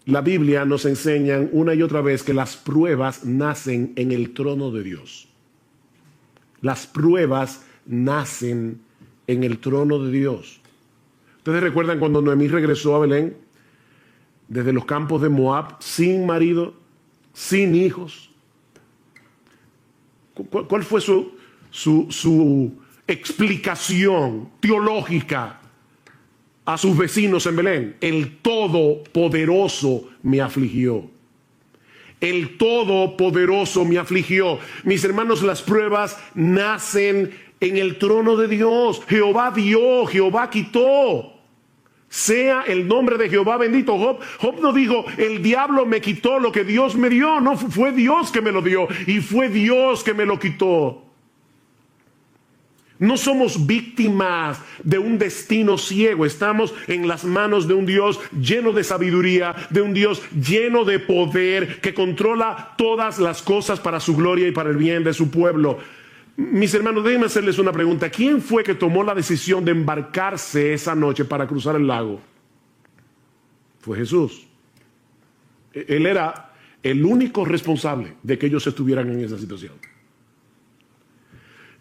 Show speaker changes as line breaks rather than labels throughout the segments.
la Biblia nos enseña una y otra vez que las pruebas nacen en el trono de Dios. Las pruebas nacen en el trono de Dios. ¿Ustedes recuerdan cuando Noemí regresó a Belén desde los campos de Moab, sin marido, sin hijos? ¿Cuál fue su explicación teológica a sus vecinos en Belén? El Todopoderoso me afligió. El Todopoderoso me afligió. Mis hermanos, las pruebas nacen en el trono de Dios. Jehová dio, Jehová quitó. Sea el nombre de Jehová bendito. Job no dijo, el diablo me quitó lo que Dios me dio. No, fue Dios que me lo dio y fue Dios que me lo quitó. No somos víctimas de un destino ciego. Estamos en las manos de un Dios lleno de sabiduría, de un Dios lleno de poder, que controla todas las cosas para su gloria y para el bien de su pueblo. Mis hermanos, déjenme hacerles una pregunta. ¿Quién fue que tomó la decisión de embarcarse esa noche para cruzar el lago? Fue Jesús. Él era el único responsable de que ellos estuvieran en esa situación.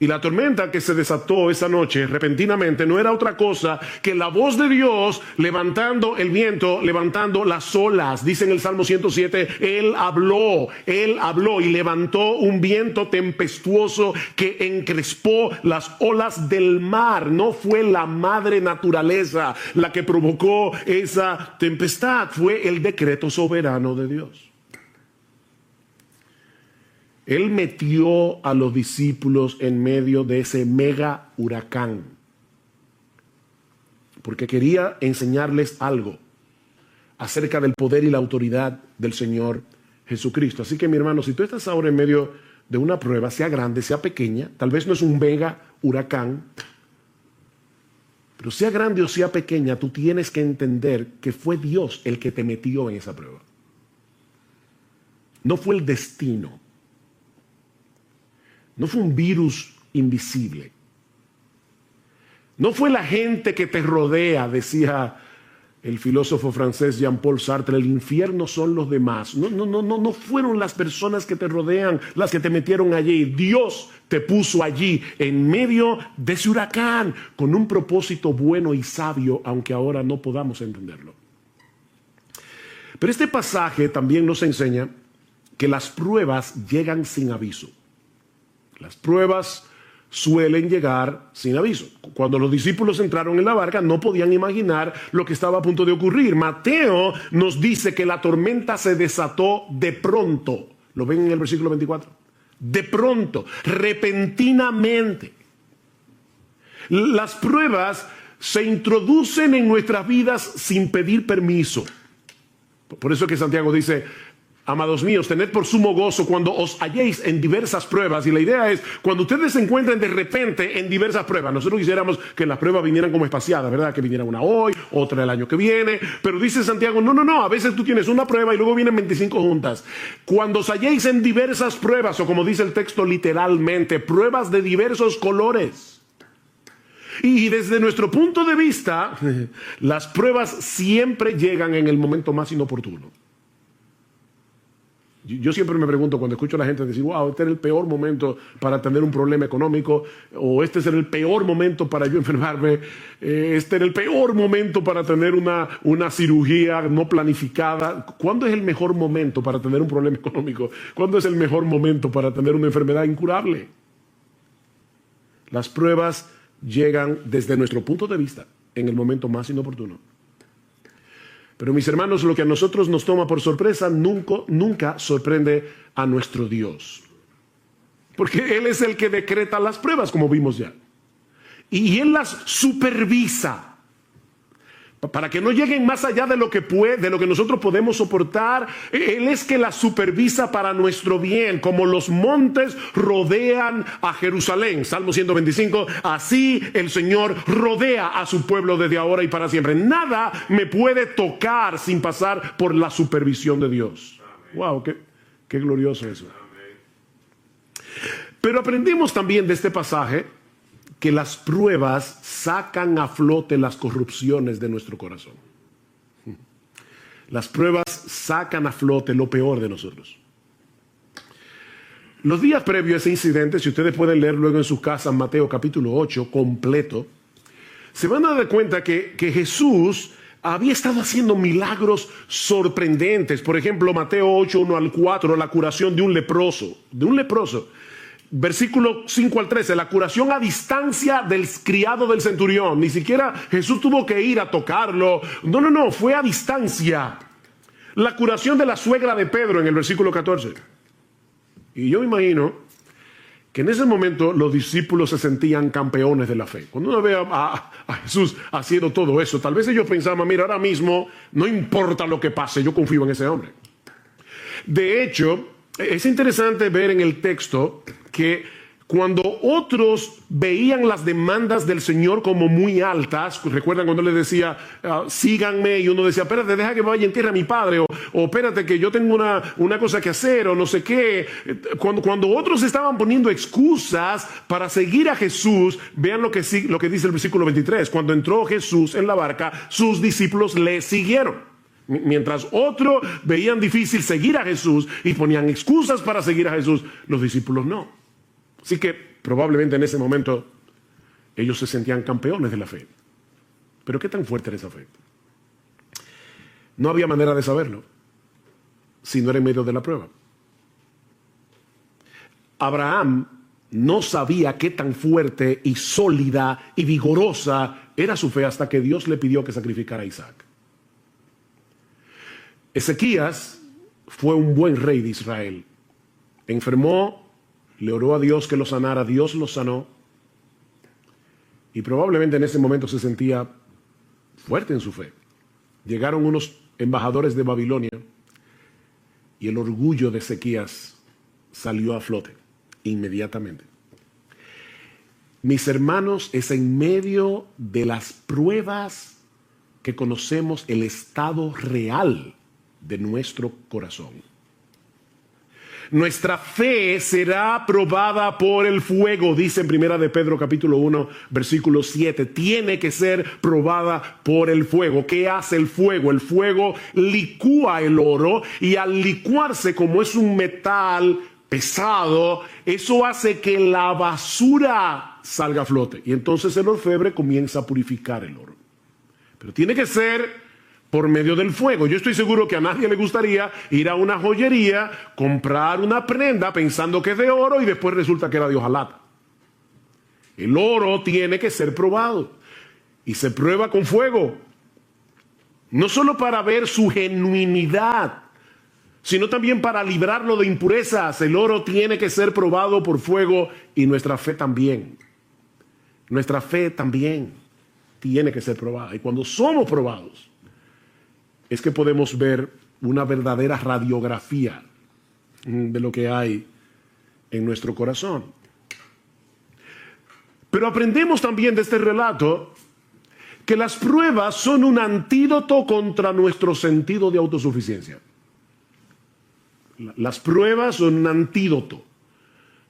Y la tormenta que se desató esa noche repentinamente no era otra cosa que la voz de Dios levantando el viento, levantando las olas. Dice en el Salmo 107, Él habló y levantó un viento tempestuoso que encrespó las olas del mar. No fue la madre naturaleza la que provocó esa tempestad, fue el decreto soberano de Dios. Él metió a los discípulos en medio de ese mega huracán, porque quería enseñarles algo acerca del poder y la autoridad del Señor Jesucristo. Así que, mi hermano, si tú estás ahora en medio de una prueba, sea grande, sea pequeña, tal vez no es un mega huracán, pero sea grande o sea pequeña, tú tienes que entender que fue Dios el que te metió en esa prueba. No fue el destino. No fue un virus invisible. No fue la gente que te rodea, decía el filósofo francés Jean-Paul Sartre, el infierno son los demás. No fueron las personas que te rodean las que te metieron allí. Dios te puso allí en medio de ese huracán con un propósito bueno y sabio, aunque ahora no podamos entenderlo. Pero este pasaje también nos enseña que las pruebas llegan sin aviso. Las pruebas suelen llegar sin aviso. Cuando los discípulos entraron en la barca no podían imaginar lo que estaba a punto de ocurrir. Mateo nos dice que la tormenta se desató de pronto. ¿Lo ven en el versículo 24? De pronto, repentinamente. Las pruebas se introducen en nuestras vidas sin pedir permiso. Por eso es que Santiago dice, amados míos, tened por sumo gozo cuando os halléis en diversas pruebas. Y la idea es, cuando ustedes se encuentren de repente en diversas pruebas, nosotros quisiéramos que las pruebas vinieran como espaciadas, ¿verdad? Que viniera una hoy, otra el año que viene. Pero dice Santiago, no, a veces tú tienes una prueba y luego vienen 25 juntas. Cuando os halléis en diversas pruebas, o como dice el texto literalmente, pruebas de diversos colores. Y desde nuestro punto de vista, las pruebas siempre llegan en el momento más inoportuno. Yo siempre me pregunto cuando escucho a la gente decir, wow, este era el peor momento para tener un problema económico, o este era el peor momento para yo enfermarme, este era el peor momento para tener una cirugía no planificada. ¿Cuándo es el mejor momento para tener un problema económico? ¿Cuándo es el mejor momento para tener una enfermedad incurable? Las pruebas llegan desde nuestro punto de vista en el momento más inoportuno. Pero mis hermanos, lo que a nosotros nos toma por sorpresa nunca sorprende a nuestro Dios. Porque Él es el que decreta las pruebas, como vimos ya. Y Él las supervisa. Para que no lleguen más allá de lo que nosotros podemos soportar. Él es que las supervisa para nuestro bien. Como los montes rodean a Jerusalén. Salmo 125. Así el Señor rodea a su pueblo desde ahora y para siempre. Nada me puede tocar sin pasar por la supervisión de Dios. Wow, qué glorioso eso. Pero aprendimos también de este pasaje que las pruebas sacan a flote las corrupciones de nuestro corazón. Las pruebas sacan a flote lo peor de nosotros. Los días previos a ese incidente, si ustedes pueden leer luego en sus casas Mateo capítulo 8 completo, se van a dar cuenta que Jesús había estado haciendo milagros sorprendentes. Por ejemplo, Mateo 8, 1 al 4, la curación de un leproso. Versículo 5 al 13, la curación a distancia del criado del centurión. Ni siquiera Jesús tuvo que ir a tocarlo. No, fue a distancia. La curación de la suegra de Pedro en el versículo 14. Y yo me imagino que en ese momento los discípulos se sentían campeones de la fe. Cuando uno ve a Jesús haciendo todo eso, tal vez ellos pensaban, mira, ahora mismo no importa lo que pase, yo confío en ese hombre. De hecho, es interesante ver en el texto que cuando otros veían las demandas del Señor como muy altas, recuerdan cuando le decía, síganme, y uno decía, espérate, deja que vaya en tierra a mi padre, o espérate que yo tengo una cosa que hacer, o no sé qué. Cuando otros estaban poniendo excusas para seguir a Jesús, vean lo que dice el versículo 23, cuando entró Jesús en la barca, sus discípulos le siguieron. Mientras otros veían difícil seguir a Jesús y ponían excusas para seguir a Jesús, los discípulos no. Así que probablemente en ese momento ellos se sentían campeones de la fe. Pero ¿qué tan fuerte era esa fe? No había manera de saberlo si no era en medio de la prueba. Abraham no sabía qué tan fuerte y sólida y vigorosa era su fe hasta que Dios le pidió que sacrificara a Isaac. Ezequías fue un buen rey de Israel. Enfermó, le oró a Dios que lo sanara, Dios lo sanó. Y probablemente en ese momento se sentía fuerte en su fe. Llegaron unos embajadores de Babilonia y el orgullo de Ezequías salió a flote inmediatamente. Mis hermanos, es en medio de las pruebas que conocemos el estado real de nuestro corazón. Nuestra fe será probada por el fuego, dice en Primera de Pedro capítulo 1, versículo 7. Tiene que ser probada por el fuego. ¿Qué hace el fuego? El fuego licúa el oro y al licuarse, como es un metal pesado, eso hace que la basura salga a flote. Y entonces el orfebre comienza a purificar el oro. Pero tiene que ser por medio del fuego. Yo estoy seguro que a nadie le gustaría ir a una joyería, comprar una prenda pensando que es de oro y después resulta que era de hojalata. El oro tiene que ser probado y se prueba con fuego. No solo para ver su genuinidad, sino también para librarlo de impurezas. El oro tiene que ser probado por fuego y nuestra fe también. Nuestra fe también tiene que ser probada. Y cuando somos probados, es que podemos ver una verdadera radiografía de lo que hay en nuestro corazón. Pero aprendemos también de este relato que las pruebas son un antídoto contra nuestro sentido de autosuficiencia. Las pruebas son un antídoto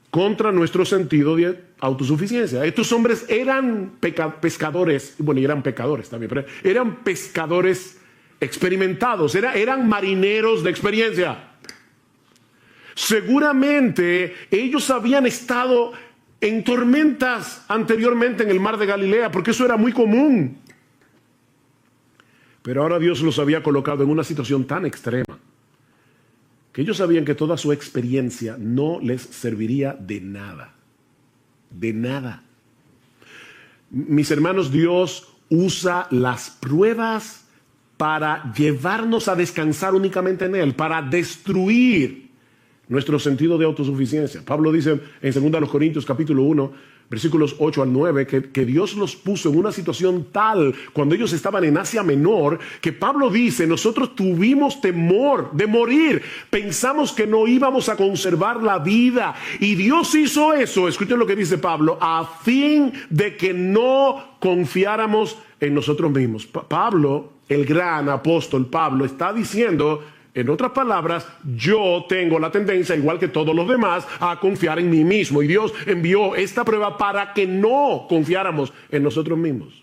contra nuestro sentido de autosuficiencia. Estos hombres eran pescadores, bueno, y eran pecadores también, pero eran pescadores experimentados, eran marineros de experiencia. Seguramente ellos habían estado en tormentas anteriormente en el mar de Galilea, porque eso era muy común. Pero ahora Dios los había colocado en una situación tan extrema que ellos sabían que toda su experiencia no les serviría de nada. De nada. Mis hermanos, Dios usa las pruebas para llevarnos a descansar únicamente en Él, para destruir nuestro sentido de autosuficiencia. Pablo dice en 2 Corintios capítulo 1, versículos 8 al 9, que Dios los puso en una situación tal cuando ellos estaban en Asia Menor, que Pablo dice, nosotros tuvimos temor de morir, pensamos que no íbamos a conservar la vida, y Dios hizo eso, escuchen lo que dice Pablo, a fin de que no confiáramos en nosotros mismos. Pablo, el gran apóstol Pablo, está diciendo, en otras palabras, yo tengo la tendencia, igual que todos los demás, a confiar en mí mismo. Y Dios envió esta prueba para que no confiáramos en nosotros mismos.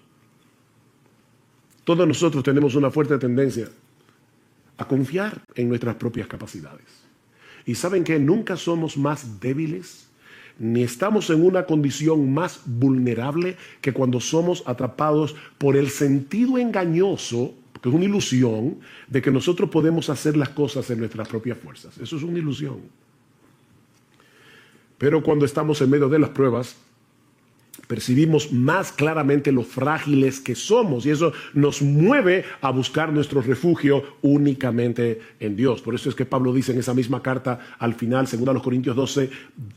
Todos nosotros tenemos una fuerte tendencia a confiar en nuestras propias capacidades. Y saben que nunca somos más débiles, ni estamos en una condición más vulnerable que cuando somos atrapados por el sentido engañoso, que es una ilusión, de que nosotros podemos hacer las cosas en nuestras propias fuerzas. Eso es una ilusión. Pero cuando estamos en medio de las pruebas, percibimos más claramente lo frágiles que somos y eso nos mueve a buscar nuestro refugio únicamente en Dios. Por eso es que Pablo dice en esa misma carta al final, 2 Corintios 12,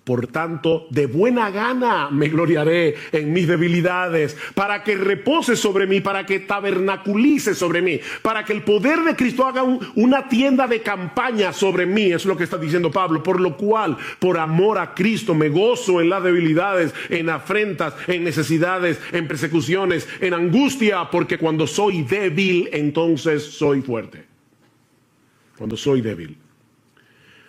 por tanto, de buena gana me gloriaré en mis debilidades, para que repose sobre mí, para que tabernaculice sobre mí, para que el poder de Cristo haga una tienda de campaña sobre mí. Eso es lo que está diciendo Pablo. Por lo cual, por amor a Cristo, me gozo en las debilidades, en afrentas, en necesidades, en persecuciones, en angustia, porque cuando soy débil, entonces soy fuerte. Cuando soy débil.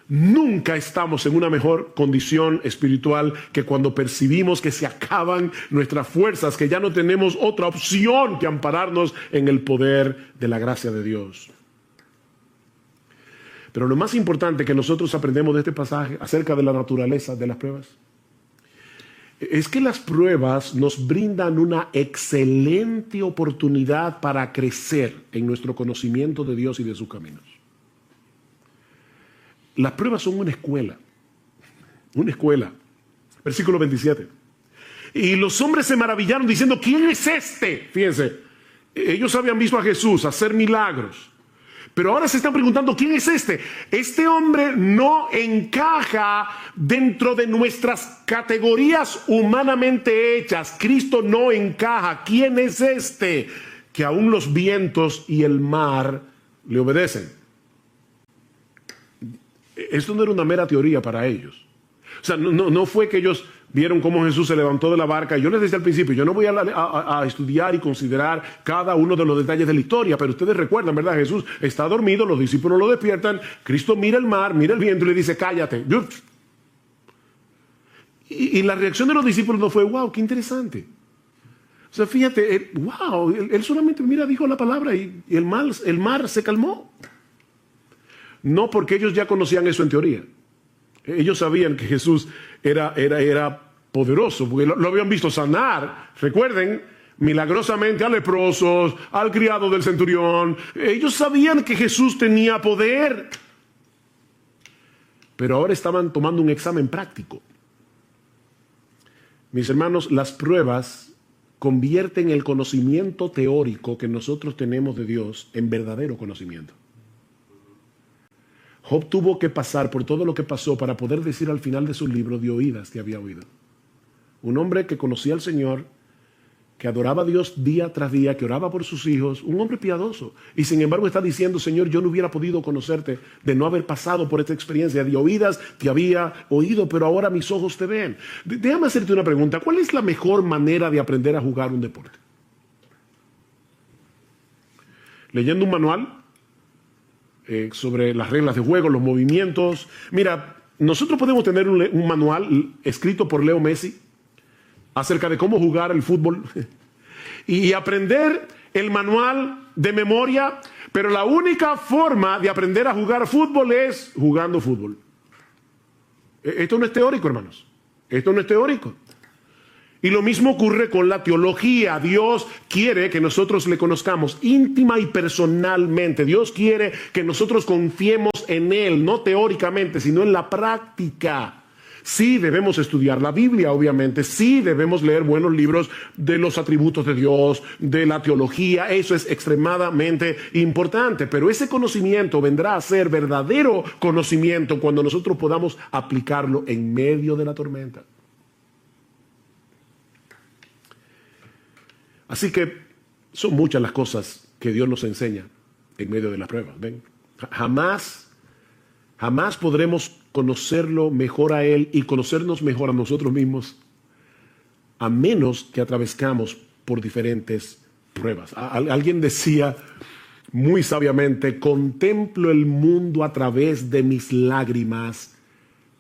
Nunca estamos en una mejor condición espiritual que cuando percibimos que se acaban nuestras fuerzas, que ya no tenemos otra opción que ampararnos en el poder de la gracia de Dios. Pero lo más importante que nosotros aprendemos de este pasaje acerca de la naturaleza de las pruebas es que las pruebas nos brindan una excelente oportunidad para crecer en nuestro conocimiento de Dios y de sus caminos. Las pruebas son una escuela. Una escuela. Versículo 27. Y los hombres se maravillaron diciendo, ¿quién es este? Fíjense, ellos habían visto a Jesús hacer milagros. Pero ahora se están preguntando, ¿quién es este? Este hombre no encaja dentro de nuestras categorías humanamente hechas. Cristo no encaja. ¿Quién es este? Que aún los vientos y el mar le obedecen. Esto no era una mera teoría para ellos. O sea, no fue que ellos vieron cómo Jesús se levantó de la barca. Yo les decía al principio, yo no voy a estudiar y considerar cada uno de los detalles de la historia, pero ustedes recuerdan, ¿verdad? Jesús está dormido, los discípulos lo despiertan, Cristo mira el mar, mira el viento y le dice, cállate. Y la reacción de los discípulos no fue, wow, qué interesante. O sea, fíjate, wow, él solamente, mira, dijo la palabra y el mar se calmó. No porque ellos ya conocían eso en teoría. Ellos sabían que Jesús era poderoso, porque lo habían visto sanar. Recuerden, milagrosamente a leprosos, al criado del centurión. Ellos sabían que Jesús tenía poder. Pero ahora estaban tomando un examen práctico. Mis hermanos, las pruebas convierten el conocimiento teórico que nosotros tenemos de Dios en verdadero conocimiento. Job tuvo que pasar por todo lo que pasó para poder decir al final de su libro de oídas que había oído. Un hombre que conocía al Señor, que adoraba a Dios día tras día, que oraba por sus hijos, un hombre piadoso. Y sin embargo está diciendo, Señor, yo no hubiera podido conocerte de no haber pasado por esta experiencia. De oídas te había oído, pero ahora mis ojos te ven. Déjame hacerte una pregunta. ¿Cuál es la mejor manera de aprender a jugar un deporte? ¿Leyendo un manual? Sobre las reglas de juego, los movimientos. Mira, nosotros podemos tener un manual escrito por Leo Messi acerca de cómo jugar el fútbol y aprender el manual de memoria, pero la única forma de aprender a jugar fútbol es jugando fútbol. Esto no es teórico, hermanos. Esto no es teórico. Y lo mismo ocurre con la teología. Dios quiere que nosotros le conozcamos íntima y personalmente. Dios quiere que nosotros confiemos en Él, no teóricamente, sino en la práctica. Sí debemos estudiar la Biblia, obviamente. Sí debemos leer buenos libros de los atributos de Dios, de la teología. Eso es extremadamente importante. Pero ese conocimiento vendrá a ser verdadero conocimiento cuando nosotros podamos aplicarlo en medio de la tormenta. Así que son muchas las cosas que Dios nos enseña en medio de las pruebas. ¿Ven? Jamás podremos conocerlo mejor a Él y conocernos mejor a nosotros mismos a menos que atravesamos por diferentes pruebas. Alguien decía muy sabiamente, contemplo el mundo a través de mis lágrimas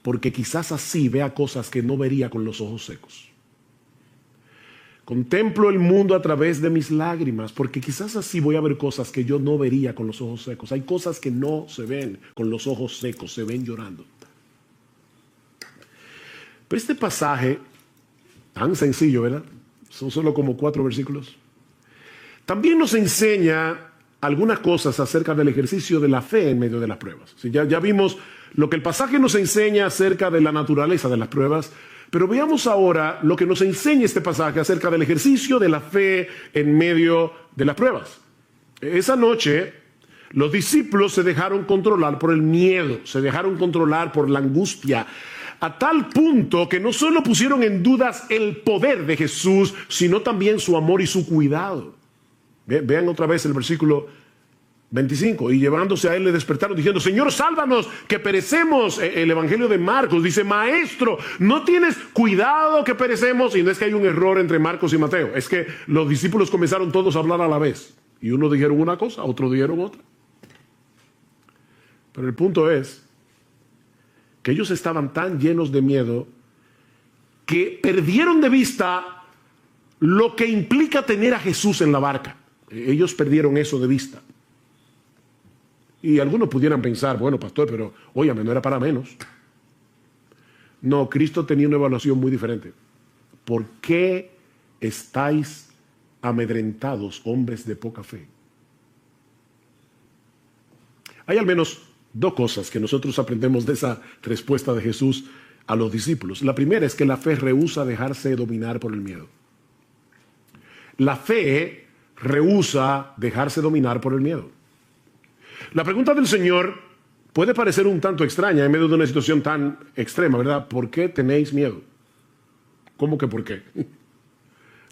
porque quizás así vea cosas que no vería con los ojos secos. Contemplo el mundo a través de mis lágrimas, porque quizás así voy a ver cosas que yo no vería con los ojos secos. Hay cosas que no se ven con los ojos secos, se ven llorando. Pero este pasaje, tan sencillo, ¿verdad? Son solo como 4 versículos. También nos enseña algunas cosas acerca del ejercicio de la fe en medio de las pruebas. Ya vimos lo que el pasaje nos enseña acerca de la naturaleza de las pruebas, pero veamos ahora lo que nos enseña este pasaje acerca del ejercicio de la fe en medio de las pruebas. Esa noche, los discípulos se dejaron controlar por el miedo, se dejaron controlar por la angustia, a tal punto que no solo pusieron en dudas el poder de Jesús, sino también su amor y su cuidado. Vean otra vez el versículo 25. Y llevándose a él le despertaron diciendo: Señor, sálvanos, que perecemos. El evangelio de Marcos dice: Maestro, ¿no tienes cuidado que perecemos? Y no es que hay un error entre Marcos y Mateo, es que los discípulos comenzaron todos a hablar a la vez. Y unos dijeron una cosa, otros dijeron otra. Pero el punto es que ellos estaban tan llenos de miedo que perdieron de vista lo que implica tener a Jesús en la barca. Ellos perdieron eso de vista. Y algunos pudieran pensar: bueno, pastor, pero óyame, no era para menos. No, Cristo tenía una evaluación muy diferente. ¿Por qué estáis amedrentados, hombres de poca fe? Hay al menos 2 cosas que nosotros aprendemos de esa respuesta de Jesús a los discípulos. La primera es que la fe rehúsa dejarse dominar por el miedo. La fe rehúsa dejarse dominar por el miedo. La pregunta del Señor puede parecer un tanto extraña en medio de una situación tan extrema, ¿verdad? ¿Por qué tenéis miedo? ¿Cómo que por qué?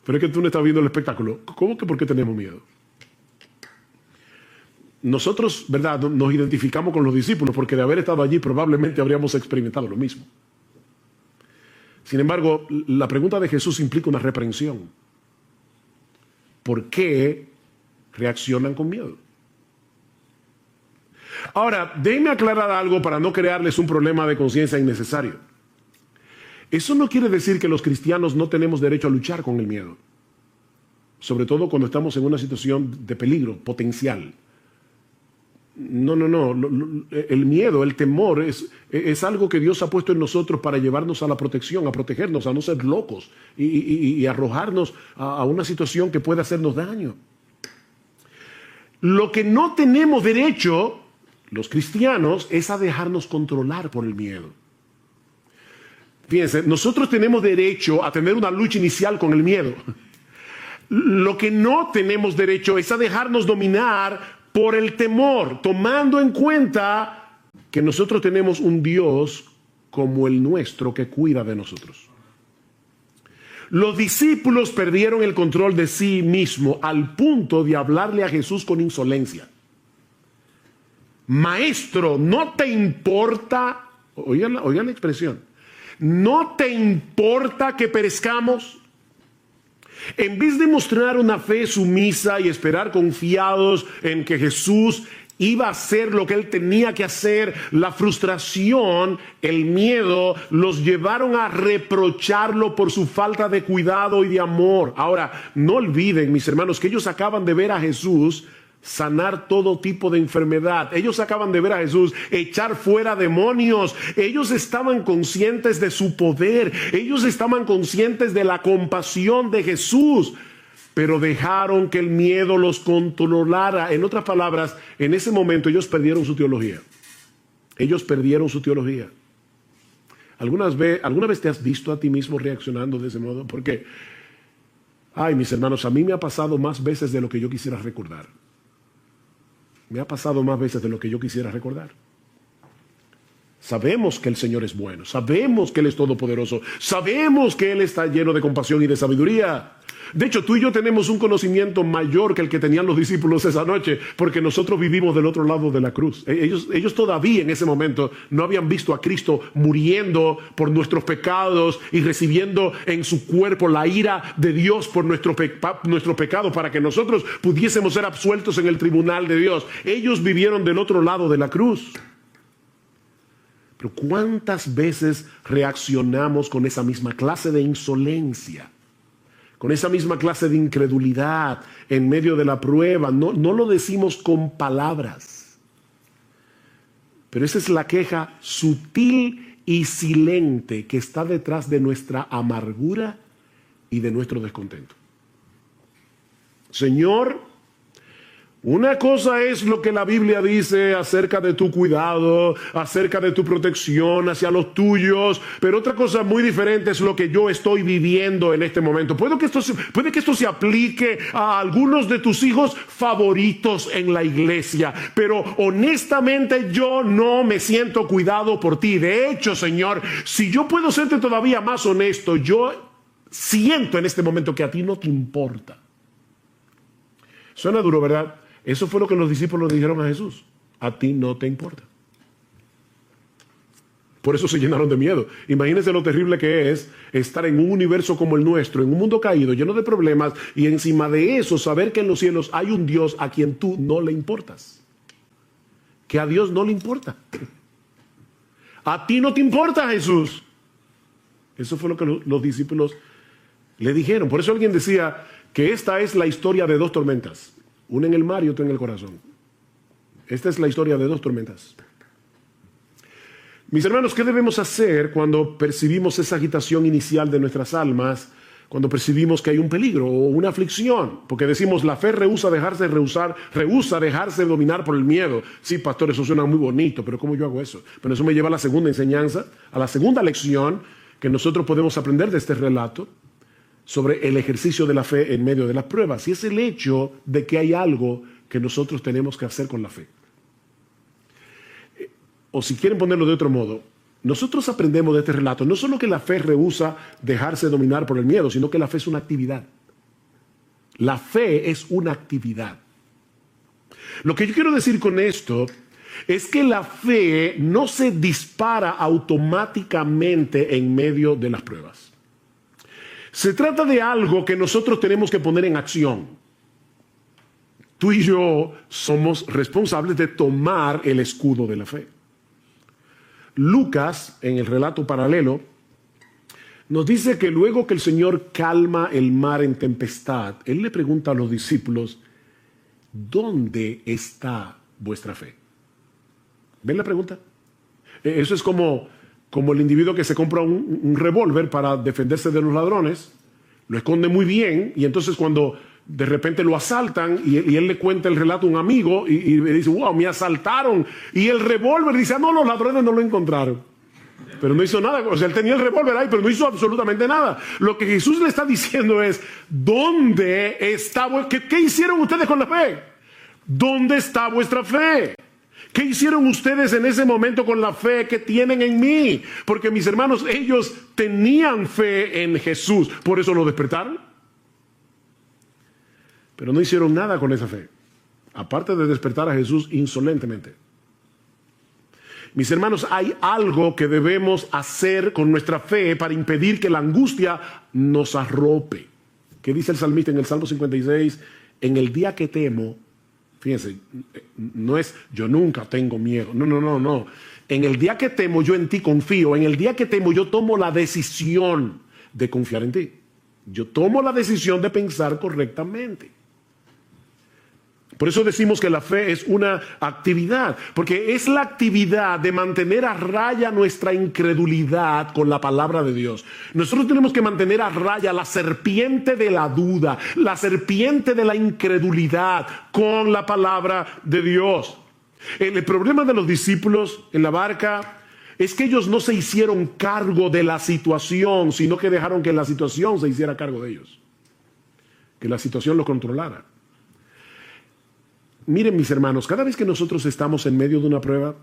Pero es que tú no estás viendo el espectáculo. ¿Cómo que por qué tenemos miedo? Nosotros, ¿verdad?, nos identificamos con los discípulos porque de haber estado allí probablemente habríamos experimentado lo mismo. Sin embargo, la pregunta de Jesús implica una reprensión. ¿Por qué reaccionan con miedo? Ahora, déjenme aclarar algo para no crearles un problema de conciencia innecesario. Eso no quiere decir que los cristianos no tenemos derecho a luchar con el miedo. Sobre todo cuando estamos en una situación de peligro potencial. No. El miedo, el temor es algo que Dios ha puesto en nosotros para llevarnos a la protección, a protegernos, a no ser locos y arrojarnos a una situación que pueda hacernos daño. Lo que no tenemos derecho, los cristianos, es a dejarnos controlar por el miedo. Fíjense, nosotros tenemos derecho a tener una lucha inicial con el miedo. Lo que no tenemos derecho es a dejarnos dominar por el temor, tomando en cuenta que nosotros tenemos un Dios como el nuestro que cuida de nosotros. Los discípulos perdieron el control de sí mismo al punto de hablarle a Jesús con insolencia. Maestro, ¿no te importa? Oigan la expresión. ¿No te importa que perezcamos? En vez de mostrar una fe sumisa y esperar confiados en que Jesús iba a hacer lo que él tenía que hacer, la frustración, el miedo, los llevaron a reprocharlo por su falta de cuidado y de amor. Ahora, no olviden, mis hermanos, que ellos acaban de ver a Jesús sanar todo tipo de enfermedad. Ellos acaban de ver a Jesús echar fuera demonios. Ellos estaban conscientes de su poder. Ellos estaban conscientes de la compasión de Jesús, pero dejaron que el miedo los controlara. En otras palabras, en ese momento ellos perdieron su teología. Ellos perdieron su teología. ¿Alguna vez te has visto a ti mismo reaccionando de ese modo? Porque, ay, mis hermanos, a mí me ha pasado más veces de lo que yo quisiera recordar. Me ha pasado más veces de lo que yo quisiera recordar. Sabemos que el Señor es bueno, sabemos que Él es todopoderoso, sabemos que Él está lleno de compasión y de sabiduría. De hecho, tú y yo tenemos un conocimiento mayor que el que tenían los discípulos esa noche, porque nosotros vivimos del otro lado de la cruz. Ellos todavía en ese momento no habían visto a Cristo muriendo por nuestros pecados y recibiendo en su cuerpo la ira de Dios por nuestro pecado, para que nosotros pudiésemos ser absueltos en el tribunal de Dios. Ellos vivieron del otro lado de la cruz. Pero ¿cuántas veces reaccionamos con esa misma clase de insolencia con esa misma clase de incredulidad en medio de la prueba. No lo decimos con palabras. Pero esa es la queja sutil y silente que está detrás de nuestra amargura y de nuestro descontento. Señor, una cosa es lo que la Biblia dice acerca de tu cuidado, acerca de tu protección hacia los tuyos, pero otra cosa muy diferente es lo que yo estoy viviendo en este momento. Puede que esto se aplique a algunos de tus hijos favoritos en la iglesia, pero honestamente yo no me siento cuidado por ti. De hecho, Señor, si yo puedo serte todavía más honesto, yo siento en este momento que a ti no te importa. Suena duro, ¿verdad? Eso fue lo que los discípulos dijeron a Jesús. A ti no te importa. Por eso se llenaron de miedo. Imagínense lo terrible que es estar en un universo como el nuestro, en un mundo caído, lleno de problemas, y encima de eso saber que en los cielos hay un Dios a quien tú no le importas. Que a Dios no le importa. A ti no te importa, Jesús. Eso fue lo que los discípulos le dijeron. Por eso alguien decía que esta es la historia de dos tormentas. Una en el mar y otra en el corazón. Esta es la historia de dos tormentas. Mis hermanos, ¿qué debemos hacer cuando percibimos esa agitación inicial de nuestras almas? Cuando percibimos que hay un peligro o una aflicción. Porque decimos, la fe rehúsa dejarse dominar por el miedo. Sí, pastor, eso suena muy bonito, pero ¿cómo yo hago eso? Pero eso me lleva a la segunda enseñanza, a la segunda lección que nosotros podemos aprender de este relato sobre el ejercicio de la fe en medio de las pruebas, y es el hecho de que hay algo que nosotros tenemos que hacer con la fe. O si quieren ponerlo de otro modo, nosotros aprendemos de este relato no solo que la fe rehúsa dejarse dominar por el miedo, sino que la fe es una actividad. La fe es una actividad. Lo que yo quiero decir con esto es que la fe no se dispara automáticamente en medio de las pruebas. Se trata de algo que nosotros tenemos que poner en acción. Tú y yo somos responsables de tomar el escudo de la fe. Lucas, en el relato paralelo, nos dice que luego que el Señor calma el mar en tempestad, Él le pregunta a los discípulos, ¿dónde está vuestra fe? ¿Ven la pregunta? Eso es como el individuo que se compra un revólver para defenderse de los ladrones, lo esconde muy bien, y entonces cuando de repente lo asaltan y él le cuenta el relato a un amigo y le dice, wow, me asaltaron, y el revólver dice, no, los ladrones no lo encontraron, pero no hizo nada. O sea, él tenía el revólver ahí, pero no hizo absolutamente nada. Lo que Jesús le está diciendo es, ¿dónde está? ¿Qué hicieron ustedes con la fe? ¿Dónde está vuestra fe? ¿Qué hicieron ustedes en ese momento con la fe que tienen en mí? Porque mis hermanos, ellos tenían fe en Jesús, por eso lo despertaron. Pero no hicieron nada con esa fe, aparte de despertar a Jesús insolentemente. Mis hermanos, hay algo que debemos hacer con nuestra fe para impedir que la angustia nos arrope. ¿Qué dice el salmista en el Salmo 56? En el día que temo, fíjense, no es yo nunca tengo miedo. No. En el día que temo, yo en ti confío. En el día que temo, yo tomo la decisión de confiar en ti. Yo tomo la decisión de pensar correctamente. Por eso decimos que la fe es una actividad, porque es la actividad de mantener a raya nuestra incredulidad con la palabra de Dios. Nosotros tenemos que mantener a raya la serpiente de la duda, la serpiente de la incredulidad con la palabra de Dios. El problema de los discípulos en la barca es que ellos no se hicieron cargo de la situación, sino que dejaron que la situación se hiciera cargo de ellos, que la situación lo controlara. Miren, mis hermanos, cada vez que nosotros estamos en medio de una prueba,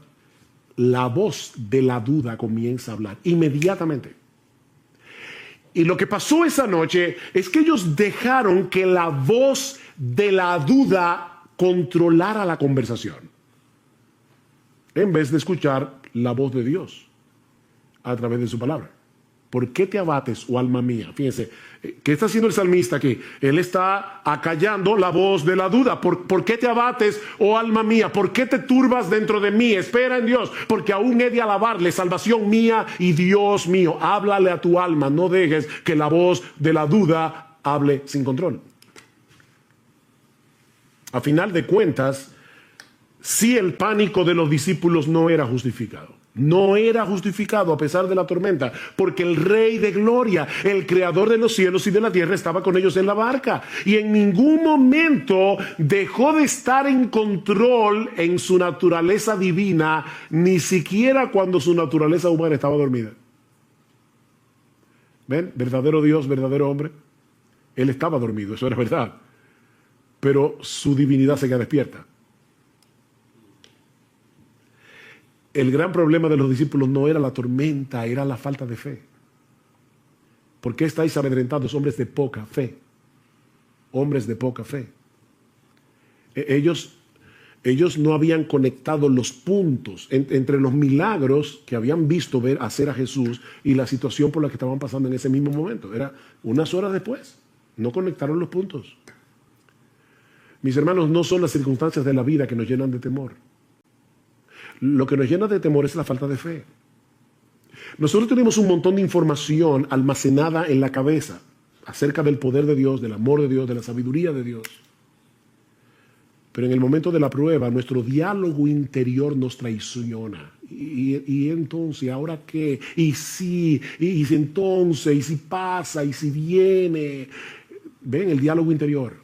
la voz de la duda comienza a hablar inmediatamente. Y lo que pasó esa noche es que ellos dejaron que la voz de la duda controlara la conversación, en vez de escuchar la voz de Dios a través de su palabra. ¿Por qué te abates, oh alma mía? Fíjense, ¿qué está haciendo el salmista aquí? Él está acallando la voz de la duda. ¿Por qué te abates, oh alma mía? ¿Por qué te turbas dentro de mí? Espera en Dios, porque aún he de alabarle, salvación mía y Dios mío. Háblale a tu alma, no dejes que la voz de la duda hable sin control. A final de cuentas, sí, el pánico de los discípulos no era justificado. No era justificado a pesar de la tormenta, porque el Rey de Gloria, el Creador de los cielos y de la tierra, estaba con ellos en la barca. Y en ningún momento dejó de estar en control en su naturaleza divina, ni siquiera cuando su naturaleza humana estaba dormida. ¿Ven? Verdadero Dios, verdadero hombre. Él estaba dormido, eso era verdad. Pero su divinidad seguía despierta. El gran problema de los discípulos no era la tormenta, era la falta de fe. ¿Por qué estáis amedrentados, hombres de poca fe? Hombres de poca fe. Ellos no habían conectado los puntos entre los milagros que habían visto hacer a Jesús y la situación por la que estaban pasando en ese mismo momento. Era unas horas después. No conectaron los puntos. Mis hermanos, no son las circunstancias de la vida que nos llenan de temor. Lo que nos llena de temor es la falta de fe. Nosotros tenemos un montón de información almacenada en la cabeza acerca del poder de Dios, del amor de Dios, de la sabiduría de Dios. Pero en el momento de la prueba, nuestro diálogo interior nos traiciona. Y entonces, ¿ahora qué? Y si entonces, y si pasa, y si viene. Ven, el diálogo interior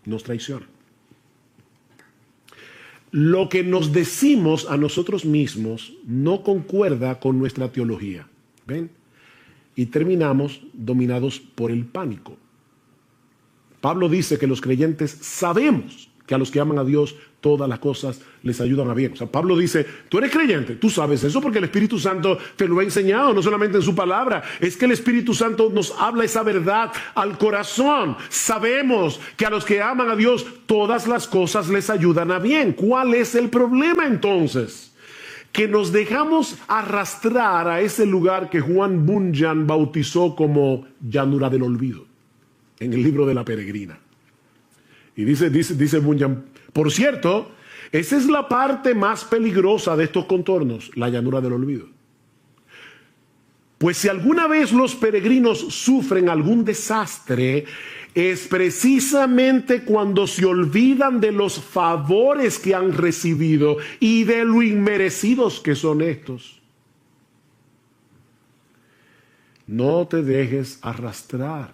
nos traiciona. Lo que nos decimos a nosotros mismos no concuerda con nuestra teología. ¿Ven? Y terminamos dominados por el pánico. Pablo dice que los creyentes sabemos que a los que aman a Dios todas las cosas les ayudan a bien. O sea, Pablo dice, tú eres creyente, tú sabes eso porque el Espíritu Santo te lo ha enseñado, no solamente en su palabra, es que el Espíritu Santo nos habla esa verdad al corazón. Sabemos que a los que aman a Dios todas las cosas les ayudan a bien. ¿Cuál es el problema entonces? Que nos dejamos arrastrar a ese lugar que Juan Bunyan bautizó como llanura del olvido, en el libro de La Peregrina. Y dice Bunyan, por cierto, esa es la parte más peligrosa de estos contornos, la llanura del olvido. Pues si alguna vez los peregrinos sufren algún desastre, es precisamente cuando se olvidan de los favores que han recibido y de lo inmerecidos que son estos. No te dejes arrastrar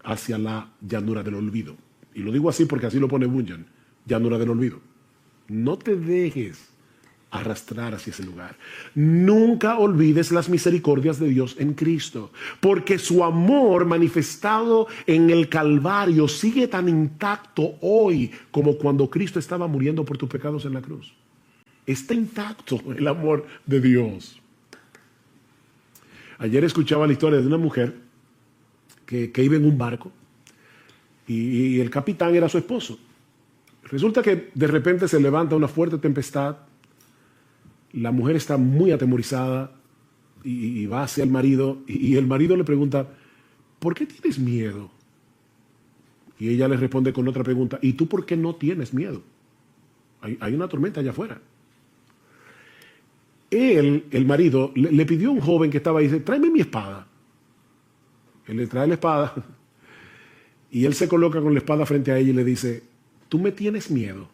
hacia la llanura del olvido. Y lo digo así porque así lo pone Bunyan, llanura del olvido. No te dejes arrastrar hacia ese lugar. Nunca olvides las misericordias de Dios en Cristo, porque su amor manifestado en el Calvario sigue tan intacto hoy como cuando Cristo estaba muriendo por tus pecados en la cruz. Está intacto el amor de Dios. Ayer escuchaba la historia de una mujer que iba en un barco y el capitán era su esposo. Resulta que de repente se levanta una fuerte tempestad. La mujer está muy atemorizada y va hacia el marido y el marido le pregunta, ¿por qué tienes miedo? Y ella le responde con otra pregunta, ¿y tú por qué no tienes miedo? Hay una tormenta allá afuera. El marido, le pidió a un joven que estaba ahí, dice, tráeme mi espada. Él le trae la espada y él se coloca con la espada frente a ella y le dice, ¿tú me tienes miedo?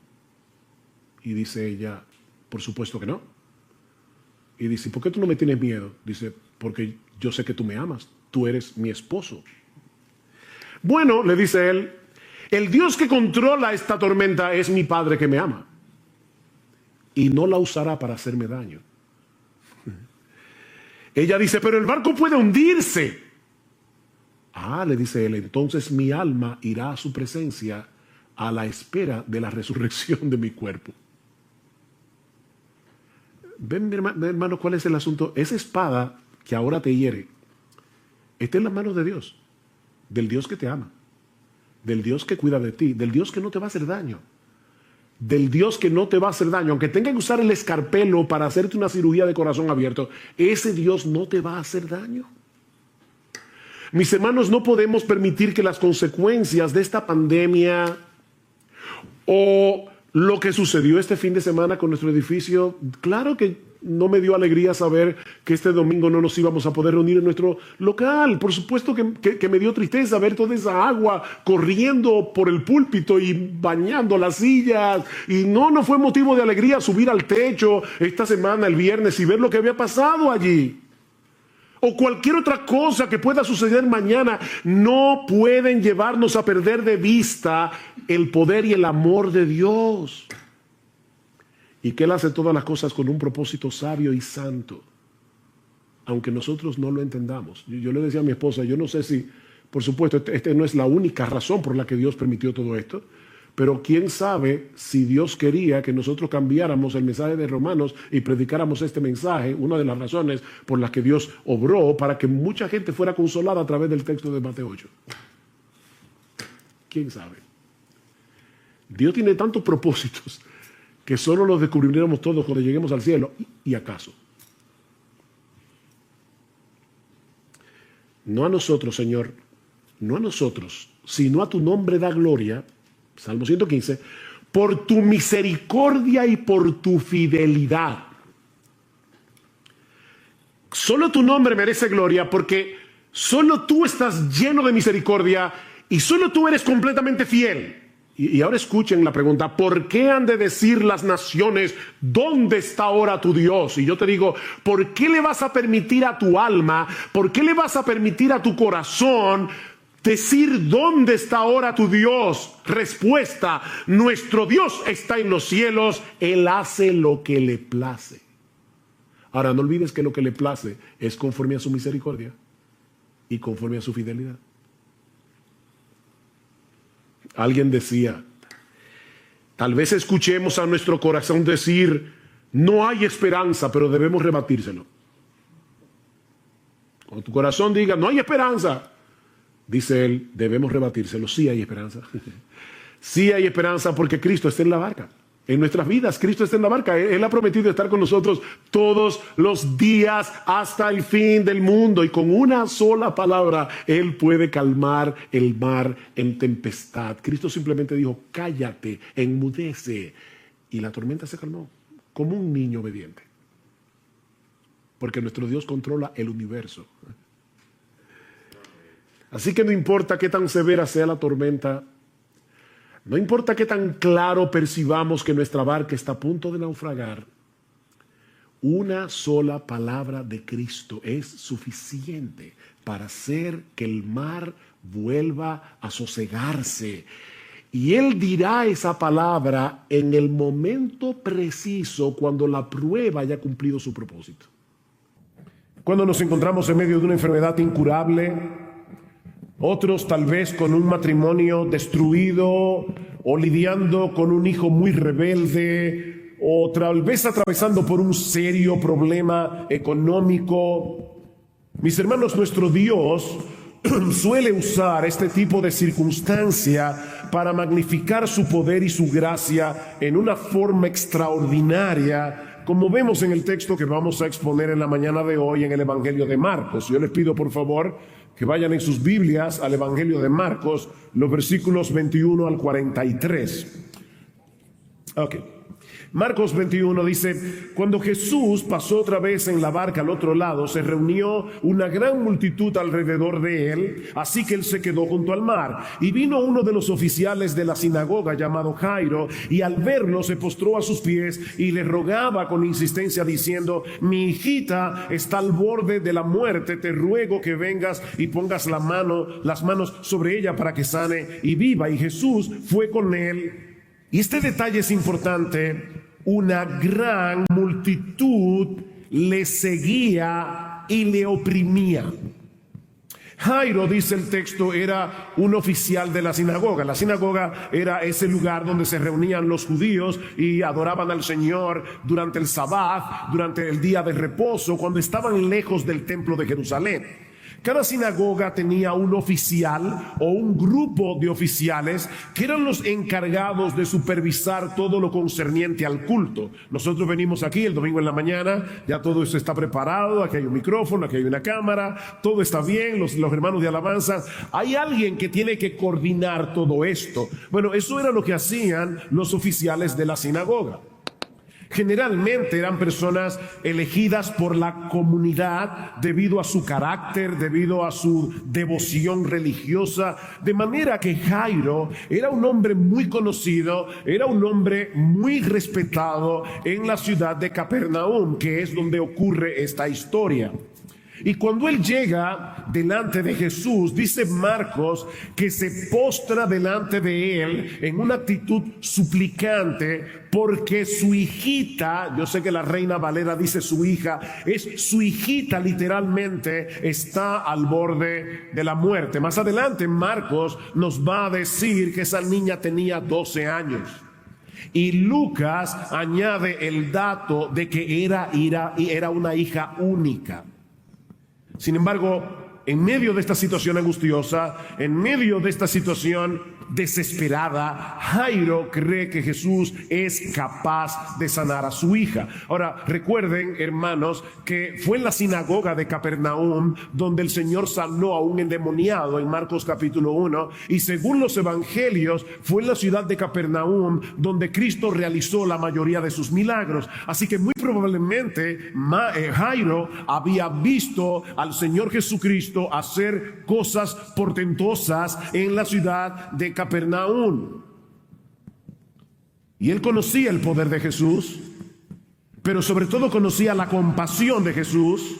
Y dice ella, por supuesto que no. Y dice, ¿por qué tú no me tienes miedo? Dice, porque yo sé que tú me amas, tú eres mi esposo. Bueno, le dice él, el Dios que controla esta tormenta es mi Padre que me ama y no la usará para hacerme daño. Ella dice, pero el barco puede hundirse. Ah, le dice él, entonces mi alma irá a su presencia a la espera de la resurrección de mi cuerpo. Ven, mi hermano, ¿cuál es el asunto? Esa espada que ahora te hiere está en las manos de Dios, del Dios que te ama, del Dios que cuida de ti, del Dios que no te va a hacer daño, del Dios que no te va a hacer daño. Aunque tenga que usar el escarpelo para hacerte una cirugía de corazón abierto, ese Dios no te va a hacer daño. Mis hermanos, no podemos permitir que las consecuencias de esta pandemia o lo que sucedió este fin de semana con nuestro edificio, claro que no me dio alegría saber que este domingo no nos íbamos a poder reunir en nuestro local. Por supuesto que me dio tristeza ver toda esa agua corriendo por el púlpito y bañando las sillas. Y no fue motivo de alegría subir al techo esta semana, el viernes, y ver lo que había pasado allí. O cualquier otra cosa que pueda suceder mañana. No pueden llevarnos a perder de vista el poder y el amor de Dios. Y que Él hace todas las cosas con un propósito sabio y santo, aunque nosotros no lo entendamos. Yo le decía a mi esposa, yo no sé si, por supuesto, esta no es la única razón por la que Dios permitió todo esto, pero quién sabe si Dios quería que nosotros cambiáramos el mensaje de Romanos y predicáramos este mensaje, una de las razones por las que Dios obró para que mucha gente fuera consolada a través del texto de Mateo 8. ¿Quién sabe? Dios tiene tantos propósitos que solo los descubriremos todos cuando lleguemos al cielo. ¿Y acaso? No a nosotros, Señor, no a nosotros, sino a tu nombre da gloria, Salmo 115, por tu misericordia y por tu fidelidad. Solo tu nombre merece gloria porque solo tú estás lleno de misericordia y solo tú eres completamente fiel. Y ahora escuchen la pregunta, ¿por qué han de decir las naciones, ¿dónde está ahora tu Dios? Y yo te digo, ¿por qué le vas a permitir a tu alma, por qué le vas a permitir a tu corazón decir, ¿dónde está ahora tu Dios? Respuesta, nuestro Dios está en los cielos, Él hace lo que le place. Ahora, no olvides que lo que le place es conforme a su misericordia y conforme a su fidelidad. Alguien decía, tal vez escuchemos a nuestro corazón decir, no hay esperanza, pero debemos rebatírselo. Cuando tu corazón diga, no hay esperanza, dice él, debemos rebatírselo. Sí hay esperanza. Sí hay esperanza porque Cristo está en la barca. En nuestras vidas, Cristo está en la barca. Él ha prometido estar con nosotros todos los días hasta el fin del mundo. Y con una sola palabra, Él puede calmar el mar en tempestad. Cristo simplemente dijo, cállate, enmudece. Y la tormenta se calmó, como un niño obediente. Porque nuestro Dios controla el universo. Así que no importa qué tan severa sea la tormenta, no importa qué tan claro percibamos que nuestra barca está a punto de naufragar, una sola palabra de Cristo es suficiente para hacer que el mar vuelva a sosegarse. Y Él dirá esa palabra en el momento preciso cuando la prueba haya cumplido su propósito. Cuando nos encontramos en medio de una enfermedad incurable, otros tal vez con un matrimonio destruido o lidiando con un hijo muy rebelde o tal vez atravesando por un serio problema económico. Mis hermanos, nuestro Dios suele usar este tipo de circunstancia para magnificar su poder y su gracia en una forma extraordinaria, como vemos en el texto que vamos a exponer en la mañana de hoy en el Evangelio de Marcos. Yo les pido por favor que vayan en sus Biblias al Evangelio de Marcos, los versículos 21 al 43. Ok. Marcos 21 dice, cuando Jesús pasó otra vez en la barca al otro lado, se reunió una gran multitud alrededor de él, así que él se quedó junto al mar. Y vino uno de los oficiales de la sinagoga llamado Jairo, y al verlo se postró a sus pies y le rogaba con insistencia diciendo, mi hijita está al borde de la muerte, te ruego que vengas y pongas las manos sobre ella para que sane y viva. Y Jesús fue con él. Y este detalle es importante. Una gran multitud le seguía y le oprimía. Jairo, dice el texto, era un oficial de la sinagoga. La sinagoga era ese lugar donde se reunían los judíos y adoraban al Señor durante el Sabbat, durante el día de reposo, cuando estaban lejos del templo de Jerusalén. Cada sinagoga tenía un oficial o un grupo de oficiales que eran los encargados de supervisar todo lo concerniente al culto. Nosotros venimos aquí el domingo en la mañana, ya todo eso está preparado, aquí hay un micrófono, aquí hay una cámara, todo está bien, los hermanos de alabanza. Hay alguien que tiene que coordinar todo esto. Bueno, eso era lo que hacían los oficiales de la sinagoga.
Generalmente eran personas elegidas por la comunidad debido a su carácter, debido a su devoción religiosa, de manera que Jairo era un hombre muy conocido, era un hombre muy respetado en la ciudad de Capernaum, que es donde ocurre esta historia. Y cuando él llega delante de Jesús, dice Marcos que se postra delante de él en una actitud suplicante, porque su hijita, yo sé que la Reina Valera dice su hija, es su hijita literalmente, está al borde de la muerte. Más adelante Marcos nos va a decir que esa niña tenía 12 años. Y Lucas añade el dato de que era una hija única. Sin embargo, en medio de esta situación angustiosa, en medio de esta situación desesperada, Jairo cree que Jesús es capaz de sanar a su hija. Ahora, recuerden, hermanos, que fue en la sinagoga de Capernaum donde el Señor sanó a un endemoniado en Marcos capítulo 1, y según los evangelios fue en la ciudad de Capernaum donde Cristo realizó la mayoría de sus milagros. Así que muy probablemente Jairo había visto al Señor Jesucristo hacer cosas portentosas en la ciudad de Capernaum. Y él conocía el poder de Jesús, pero sobre todo conocía la compasión de Jesús,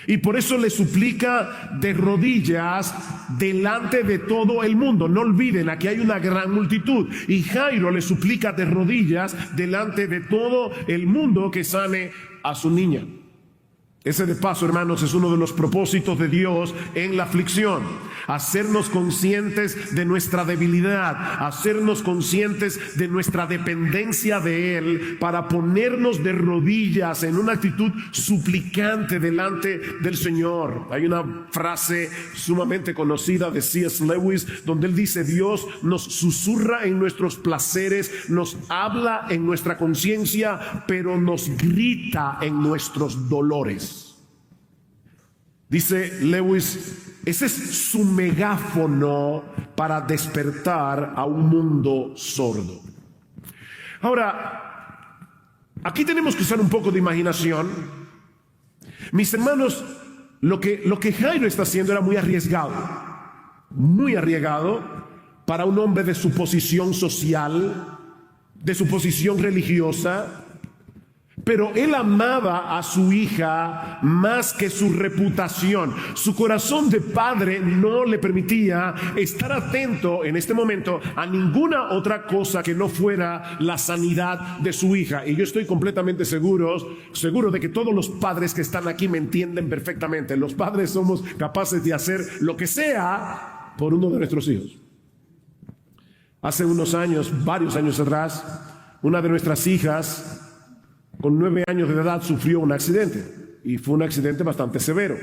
y por eso le suplica de rodillas delante de todo el mundo. No olviden, aquí hay una gran multitud, y Jairo le suplica de rodillas delante de todo el mundo que sane a su niña. Ese, de paso, hermanos, es uno de los propósitos de Dios en la aflicción: hacernos conscientes de nuestra debilidad, hacernos conscientes de nuestra dependencia de Él, para ponernos de rodillas en una actitud suplicante delante del Señor. Hay una frase sumamente conocida de C.S. Lewis donde él dice: Dios nos susurra en nuestros placeres, nos habla en nuestra conciencia, pero nos grita en nuestros dolores. Dice Lewis, ese es su megáfono para despertar a un mundo sordo. Ahora, aquí tenemos que usar un poco de imaginación. Mis hermanos, lo que Jairo está haciendo era muy arriesgado para un hombre de su posición social, de su posición religiosa. Pero él amaba a su hija más que su reputación. Su corazón de padre no le permitía estar atento en este momento a ninguna otra cosa que no fuera la sanidad de su hija. Y yo estoy completamente seguro de que todos los padres que están aquí me entienden perfectamente. Los padres somos capaces de hacer lo que sea por uno de nuestros hijos. Hace unos años, varios años atrás, una de nuestras hijas, con 9 años de edad, sufrió un accidente, y fue un accidente bastante severo,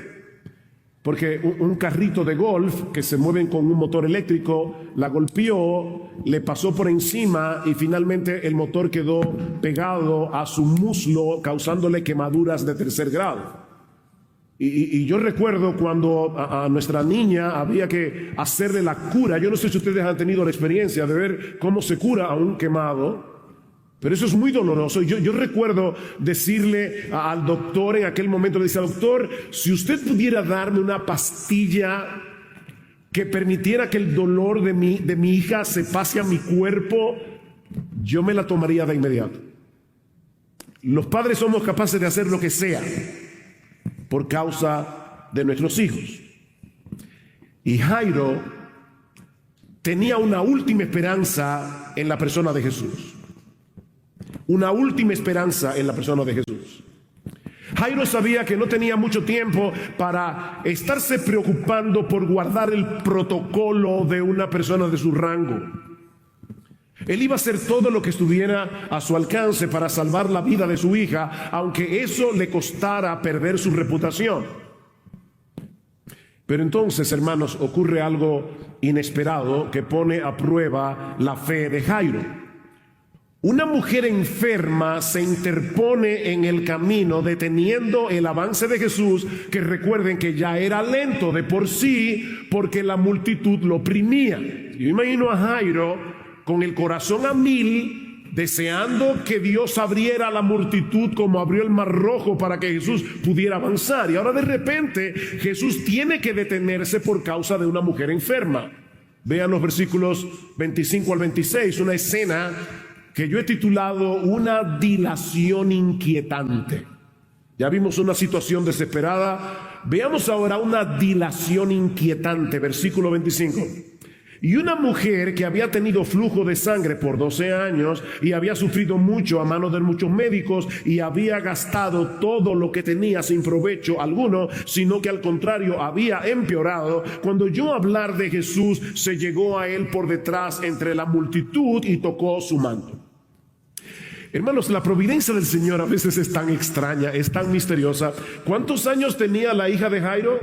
porque un carrito de golf que se mueven con un motor eléctrico la golpeó, le pasó por encima y finalmente el motor quedó pegado a su muslo, causándole quemaduras de 3er grado. Y yo recuerdo cuando a nuestra niña había que hacerle la cura. Yo no sé si ustedes han tenido la experiencia de ver cómo se cura a un quemado, pero eso es muy doloroso. Yo recuerdo decirle al doctor en aquel momento, le decía: doctor, si usted pudiera darme una pastilla que permitiera que el dolor de mi hija se pase a mi cuerpo, yo me la tomaría de inmediato. Los padres somos capaces de hacer lo que sea por causa de nuestros hijos. Y Jairo tenía una última esperanza en la persona de Jesús. Una última esperanza en la persona de Jesús. Jairo sabía que no tenía mucho tiempo para estarse preocupando por guardar el protocolo de una persona de su rango. Él iba a hacer todo lo que estuviera a su alcance para salvar la vida de su hija, aunque eso le costara perder su reputación. Pero entonces, hermanos, ocurre algo inesperado que pone a prueba la fe de Jairo. Una mujer enferma se interpone en el camino, deteniendo el avance de Jesús, que recuerden que ya era lento de por sí porque la multitud lo oprimía. Yo imagino a Jairo con el corazón a 1000, deseando que Dios abriera a la multitud como abrió el Mar Rojo para que Jesús pudiera avanzar. Y ahora de repente Jesús tiene que detenerse por causa de una mujer enferma. Vean los versículos 25 al 26, una escena que yo he titulado Una dilación inquietante. Ya vimos una situación desesperada, veamos ahora una dilación inquietante, versículo 25. Y una mujer que había tenido flujo de sangre por 12 años y había sufrido mucho a manos de muchos médicos y había gastado todo lo que tenía sin provecho alguno, sino que al contrario había empeorado, cuando oyó hablar de Jesús, se llegó a él por detrás entre la multitud y tocó su manto. Hermanos, la providencia del Señor a veces es tan extraña, es tan misteriosa. ¿Cuántos años tenía la hija de Jairo?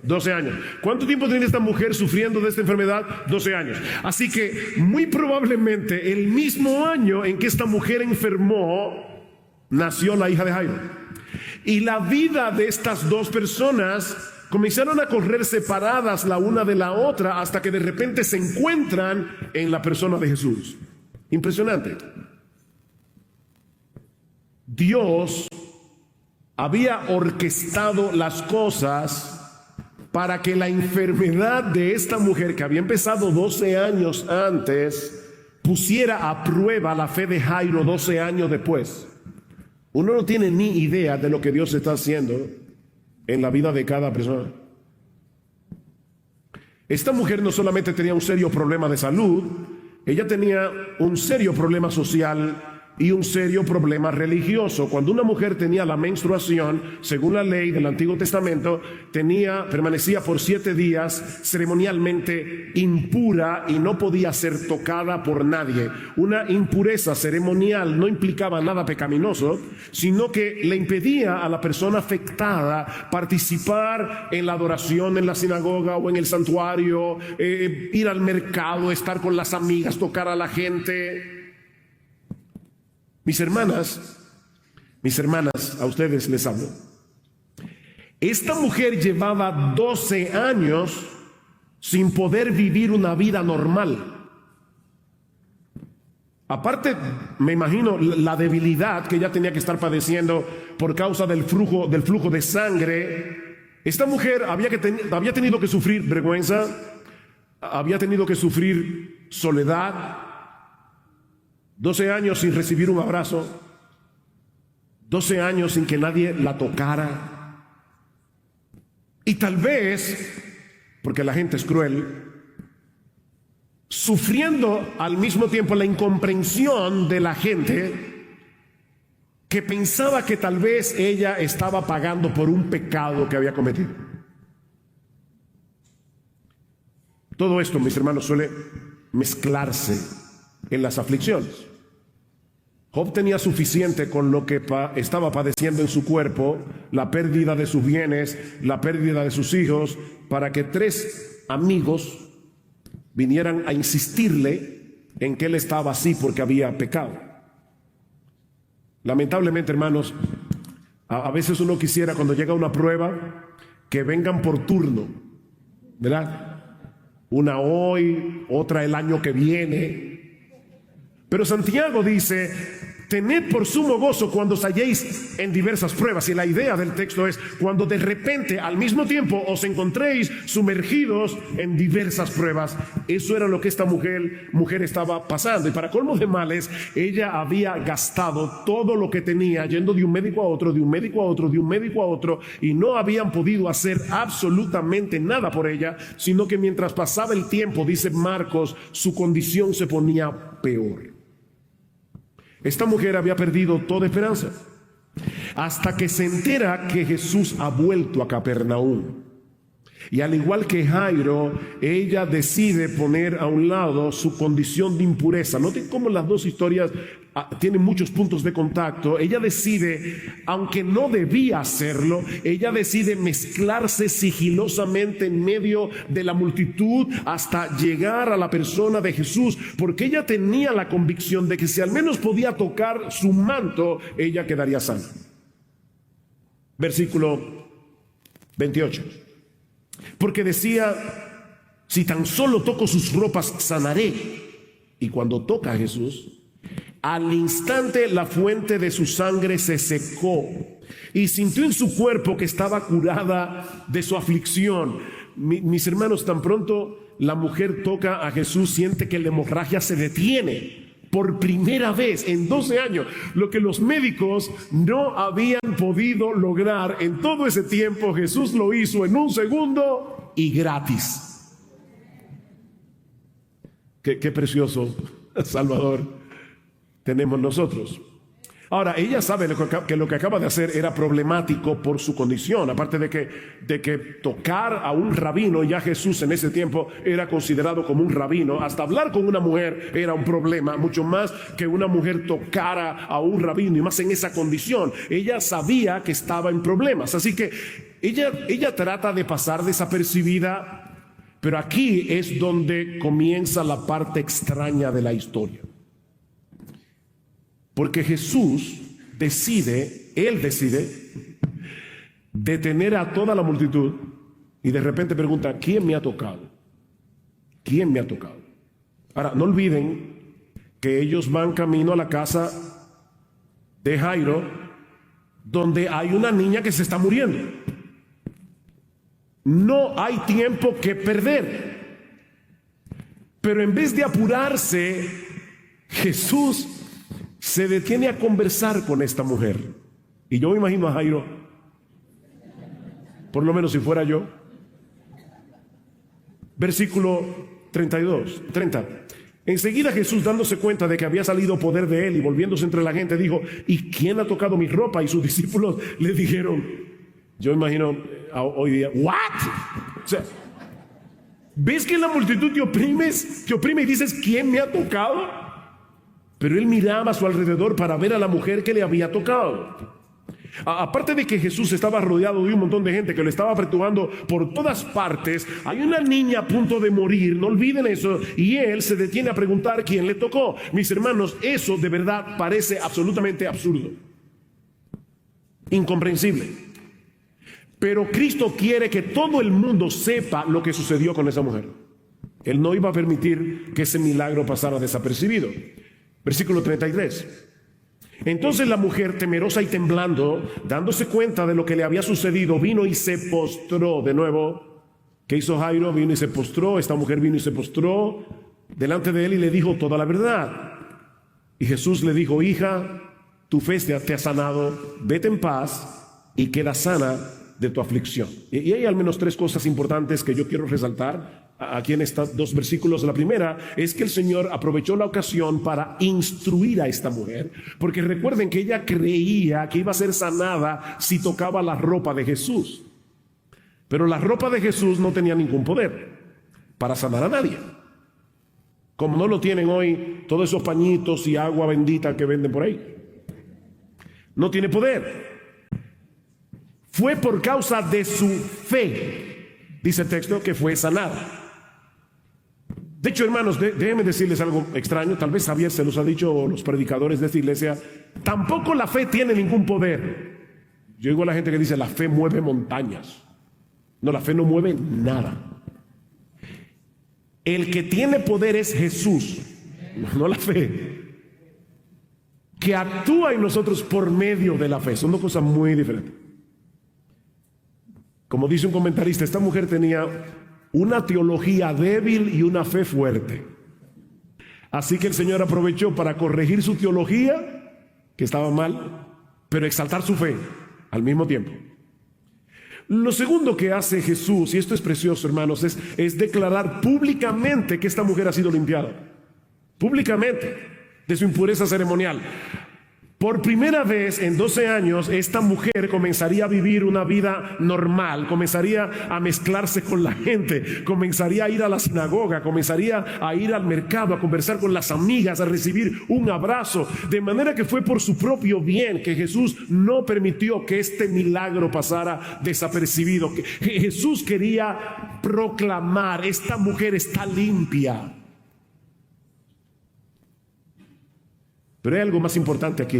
12 años. ¿Cuánto tiempo tenía esta mujer sufriendo de esta enfermedad? 12 años. Así que muy probablemente el mismo año en que esta mujer enfermó, nació la hija de Jairo. Y la vida de estas dos personas comenzaron a correr separadas la una de la otra hasta que de repente se encuentran en la persona de Jesús. Impresionante. Dios había orquestado las cosas para que la enfermedad de esta mujer, que había empezado 12 años antes, pusiera a prueba la fe de Jairo 12 años después. Uno no tiene ni idea de lo que Dios está haciendo en la vida de cada persona. Esta mujer no solamente tenía un serio problema de salud, ella tenía un serio problema social y un serio problema religioso. Cuando una mujer tenía la menstruación, según la ley del Antiguo Testamento, permanecía por 7 días ceremonialmente impura y no podía ser tocada por nadie. Una impureza ceremonial no implicaba nada pecaminoso, sino que le impedía a la persona afectada participar en la adoración en la sinagoga o en el santuario, ir al mercado, estar con las amigas, tocar a la gente. Mis hermanas, a ustedes les hablo. Esta mujer llevaba 12 años sin poder vivir una vida normal. Aparte, me imagino la debilidad que ella tenía que estar padeciendo por causa del flujo de sangre. Esta mujer había tenido que sufrir vergüenza, había tenido que sufrir soledad. 12 años sin recibir un abrazo, 12 años sin que nadie la tocara. Y tal vez, porque la gente es cruel, sufriendo al mismo tiempo la incomprensión de la gente que pensaba que tal vez ella estaba pagando por un pecado que había cometido. Todo esto, mis hermanos, suele mezclarse en las aflicciones. Job tenía suficiente con lo que estaba padeciendo en su cuerpo, la pérdida de sus bienes, la pérdida de sus hijos, para que 3 amigos vinieran a insistirle en que él estaba así porque había pecado. Lamentablemente, hermanos, a veces uno quisiera, cuando llega una prueba, que vengan por turno, ¿verdad? Una hoy, otra el año que viene. Pero Santiago dice: tened por sumo gozo cuando os halléis en diversas pruebas. Y la idea del texto es cuando de repente al mismo tiempo os encontréis sumergidos en diversas pruebas. Eso era lo que esta mujer estaba pasando. Y para colmo de males, ella había gastado todo lo que tenía yendo de un médico a otro, de un médico a otro, de un médico a otro, y no habían podido hacer absolutamente nada por ella, sino que mientras pasaba el tiempo, dice Marcos, su condición se ponía peor. Esta mujer había perdido toda esperanza hasta que se entera que Jesús ha vuelto a Capernaum. Y al igual que Jairo, ella decide poner a un lado su condición de impureza. Noten cómo las dos historias tienen muchos puntos de contacto. Ella decide, aunque no debía hacerlo, ella decide mezclarse sigilosamente en medio de la multitud hasta llegar a la persona de Jesús, porque ella tenía la convicción de que si al menos podía tocar su manto, ella quedaría sana. Versículo 28. Porque decía: si tan solo toco sus ropas, sanaré. Y cuando toca a Jesús, al instante la fuente de su sangre se secó y sintió en su cuerpo que estaba curada de su aflicción. Mis hermanos, tan pronto la mujer toca a Jesús, siente que la hemorragia se detiene. Por primera vez en 12 años, lo que los médicos no habían podido lograr en todo ese tiempo, Jesús lo hizo en un segundo y gratis. Qué precioso Salvador tenemos nosotros. Ahora, ella sabe que lo que acaba de hacer era problemático por su condición, aparte de que tocar a un rabino, ya Jesús en ese tiempo era considerado como un rabino. Hasta hablar con una mujer era un problema, mucho más que una mujer tocara a un rabino, y más en esa condición. Ella sabía que estaba en problemas, así que ella trata de pasar desapercibida, pero aquí es donde comienza la parte extraña de la historia. Porque Jesús decide detener a toda la multitud y de repente pregunta: ¿quién me ha tocado? ¿Quién me ha tocado? Ahora, no olviden que ellos van camino a la casa de Jairo, donde hay una niña que se está muriendo. No hay tiempo que perder. Pero en vez de apurarse, Jesús se detiene a conversar con esta mujer. Y yo me imagino a Jairo, por lo menos si fuera yo. Versículo 30. Enseguida Jesús, dándose cuenta de que había salido poder de él y volviéndose entre la gente, dijo: ¿y quién ha tocado mi ropa? Y sus discípulos le dijeron, yo imagino hoy día, ¿what? O sea, ¿ves que la multitud te oprime y dices: ¿quién me ha tocado? Pero él miraba a su alrededor para ver a la mujer que le había tocado. Aparte de que Jesús estaba rodeado de un montón de gente que lo estaba perturbando por todas partes, hay una niña a punto de morir, no olviden eso, y él se detiene a preguntar quién le tocó. Mis hermanos, eso de verdad parece absolutamente absurdo, incomprensible. Pero Cristo quiere que todo el mundo sepa lo que sucedió con esa mujer. Él no iba a permitir que ese milagro pasara desapercibido. Versículo 33. Entonces la mujer, temerosa y temblando, dándose cuenta de lo que le había sucedido, vino y se postró. De nuevo, ¿qué hizo Jairo? Vino y se postró. Esta mujer vino y se postró delante de él y le dijo toda la verdad. Y Jesús le dijo: hija, tu fe te ha sanado, vete en paz y queda sana de tu aflicción. Y hay al menos 3 cosas importantes que yo quiero resaltar aquí en estos 2 versículos. La primera es que el Señor aprovechó la ocasión para instruir a esta mujer, porque recuerden que ella creía que iba a ser sanada si tocaba la ropa de Jesús, pero la ropa de Jesús no tenía ningún poder para sanar a nadie, como no lo tienen hoy todos esos pañitos y agua bendita que venden por ahí. No tiene poder. Fue por causa de su fe, dice el texto, que fue sanada. De hecho, hermanos, déjenme decirles algo extraño. Tal vez Javier se los ha dicho los predicadores de esta iglesia. Tampoco la fe tiene ningún poder. Yo digo a la gente que dice: la fe mueve montañas. No, la fe no mueve nada. El que tiene poder es Jesús, no la fe, que actúa en nosotros por medio de la fe. Son 2 cosas muy diferentes. Como dice un comentarista, esta mujer tenía una teología débil y una fe fuerte. Así que el Señor aprovechó para corregir su teología, que estaba mal, pero exaltar su fe al mismo tiempo. Lo segundo que hace Jesús, y esto es precioso, hermanos, es declarar públicamente que esta mujer ha sido limpiada. Públicamente, de su impureza ceremonial. Por primera vez en 12 años, esta mujer comenzaría a vivir una vida normal, comenzaría a mezclarse con la gente, comenzaría a ir a la sinagoga, comenzaría a ir al mercado, a conversar con las amigas, a recibir un abrazo. De manera que fue por su propio bien que Jesús no permitió que este milagro pasara desapercibido. Que Jesús quería proclamar: esta mujer está limpia. Pero hay algo más importante aquí.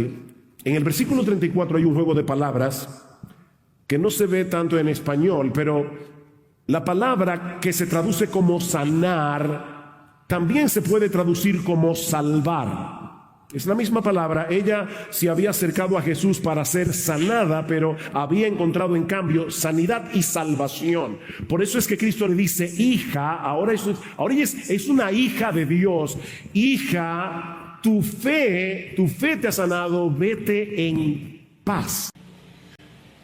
En el versículo 34 hay un juego de palabras que no se ve tanto en español, pero la palabra que se traduce como sanar también se puede traducir como salvar. Es la misma palabra. Ella se había acercado a Jesús para ser sanada, pero había encontrado en cambio sanidad y salvación. Por eso es que Cristo le dice, hija, ahora ella es una hija de Dios. Hija, tu fe te ha sanado, vete en paz.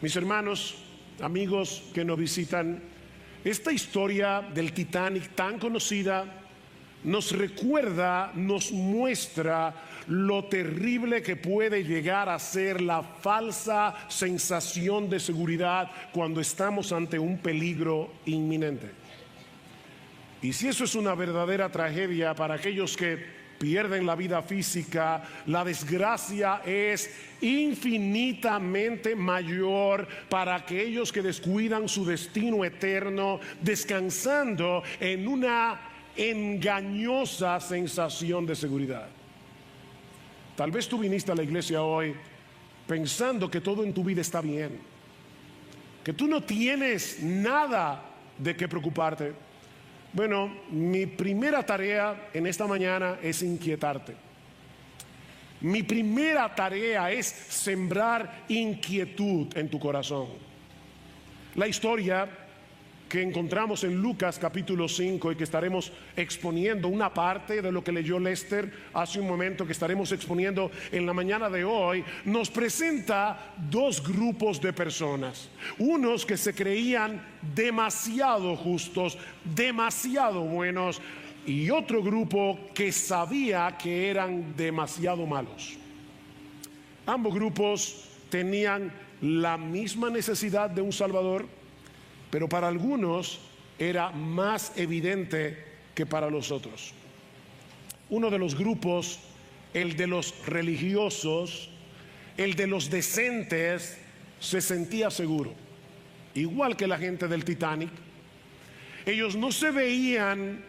Mis hermanos, amigos que nos visitan, esta historia del Titanic tan conocida nos recuerda, nos muestra lo terrible que puede llegar a ser la falsa sensación de seguridad cuando estamos ante un peligro inminente. Y si eso es una verdadera tragedia para aquellos que pierden la vida física, la desgracia es infinitamente mayor para aquellos que descuidan su destino eterno, descansando en una engañosa sensación de seguridad. Tal vez tú viniste a la iglesia hoy pensando que todo en tu vida está bien, que tú no tienes nada de qué preocuparte. Bueno, mi primera tarea en esta mañana es inquietarte. Mi primera tarea es sembrar inquietud en tu corazón. La historia que encontramos en Lucas capítulo 5 y que estaremos exponiendo una parte de lo que leyó Lester hace un momento, que estaremos exponiendo en la mañana de hoy, nos presenta dos grupos de personas. Unos que se creían demasiado justos, demasiado buenos, y otro grupo que sabía que eran demasiado malos. Ambos grupos tenían la misma necesidad de un Salvador, pero para algunos era más evidente que para los otros. Uno de los grupos, el de los religiosos, el de los decentes, se sentía seguro, igual que la gente del Titanic. Ellos no se veían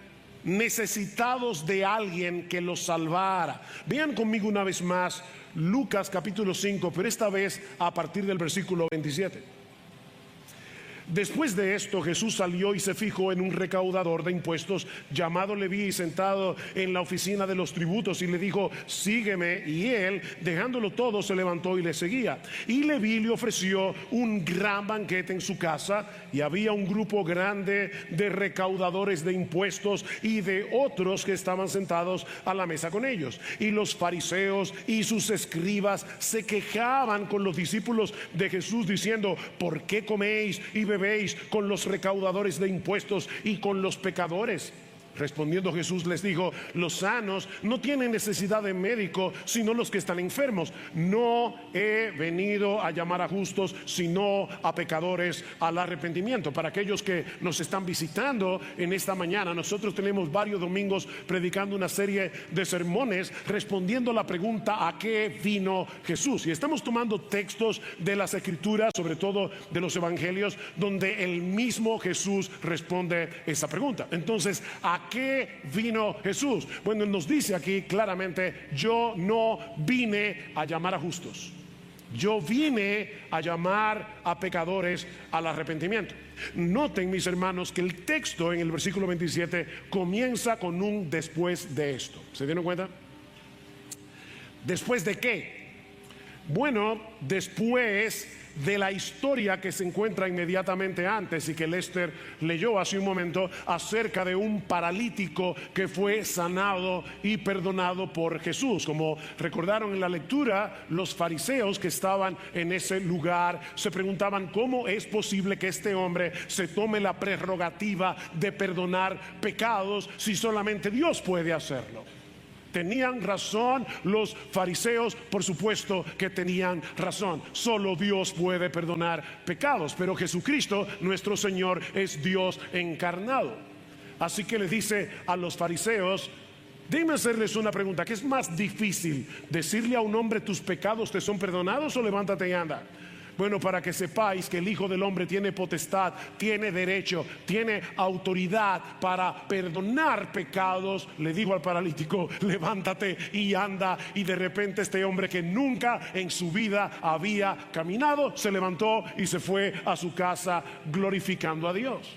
necesitados de alguien que los salvara. Vean conmigo una vez más Lucas capítulo 5, pero esta vez a partir del versículo 27. Después de esto, Jesús salió y se fijó en un recaudador de impuestos llamado Leví, sentado en la oficina de los tributos, y le dijo, sígueme. Y él, dejándolo todo, se levantó y le seguía. Y Leví le ofreció un gran banquete en su casa, y había un grupo grande de recaudadores de impuestos y de otros que estaban sentados a la mesa con ellos. Y los fariseos y sus escribas se quejaban con los discípulos de Jesús, diciendo, ¿por qué coméis y bebéis con los recaudadores de impuestos y con los pecadores? Respondiendo Jesús les dijo, los sanos no tienen necesidad de médico, sino los que están enfermos. No he venido a llamar a justos, sino a pecadores al arrepentimiento. Para aquellos que nos están visitando en esta mañana, nosotros tenemos varios domingos predicando una serie de sermones respondiendo a la pregunta, ¿a qué vino Jesús? Y estamos tomando textos de las Escrituras, sobre todo de los Evangelios, donde el mismo Jesús responde esa pregunta. Entonces, ¿a qué vino Jesús? Bueno, él nos dice aquí claramente, yo no vine a llamar a justos, yo vine a llamar a pecadores al arrepentimiento. Noten, mis hermanos, que el texto en el versículo 27 comienza con un después de esto. ¿Se dieron cuenta? ¿Después de qué? Bueno, después de la historia que se encuentra inmediatamente antes y que Lester leyó hace un momento acerca de un paralítico que fue sanado y perdonado por Jesús. Como recordaron en la lectura, los fariseos que estaban en ese lugar se preguntaban, ¿cómo es posible que este hombre se tome la prerrogativa de perdonar pecados si solamente Dios puede hacerlo? ¿Tenían razón los fariseos? Por supuesto que tenían razón. Solo Dios puede perdonar pecados, pero Jesucristo, nuestro Señor, es Dios encarnado. Así que les dice a los fariseos, déjenme hacerles una pregunta, ¿qué es más difícil? ¿Decirle a un hombre tus pecados te son perdonados o levántate y anda? Bueno, para que sepáis que el Hijo del Hombre tiene potestad, tiene derecho, tiene autoridad para perdonar pecados, le dijo al paralítico, levántate y anda. Y de repente este hombre que nunca en su vida había caminado, se levantó y se fue a su casa glorificando a Dios.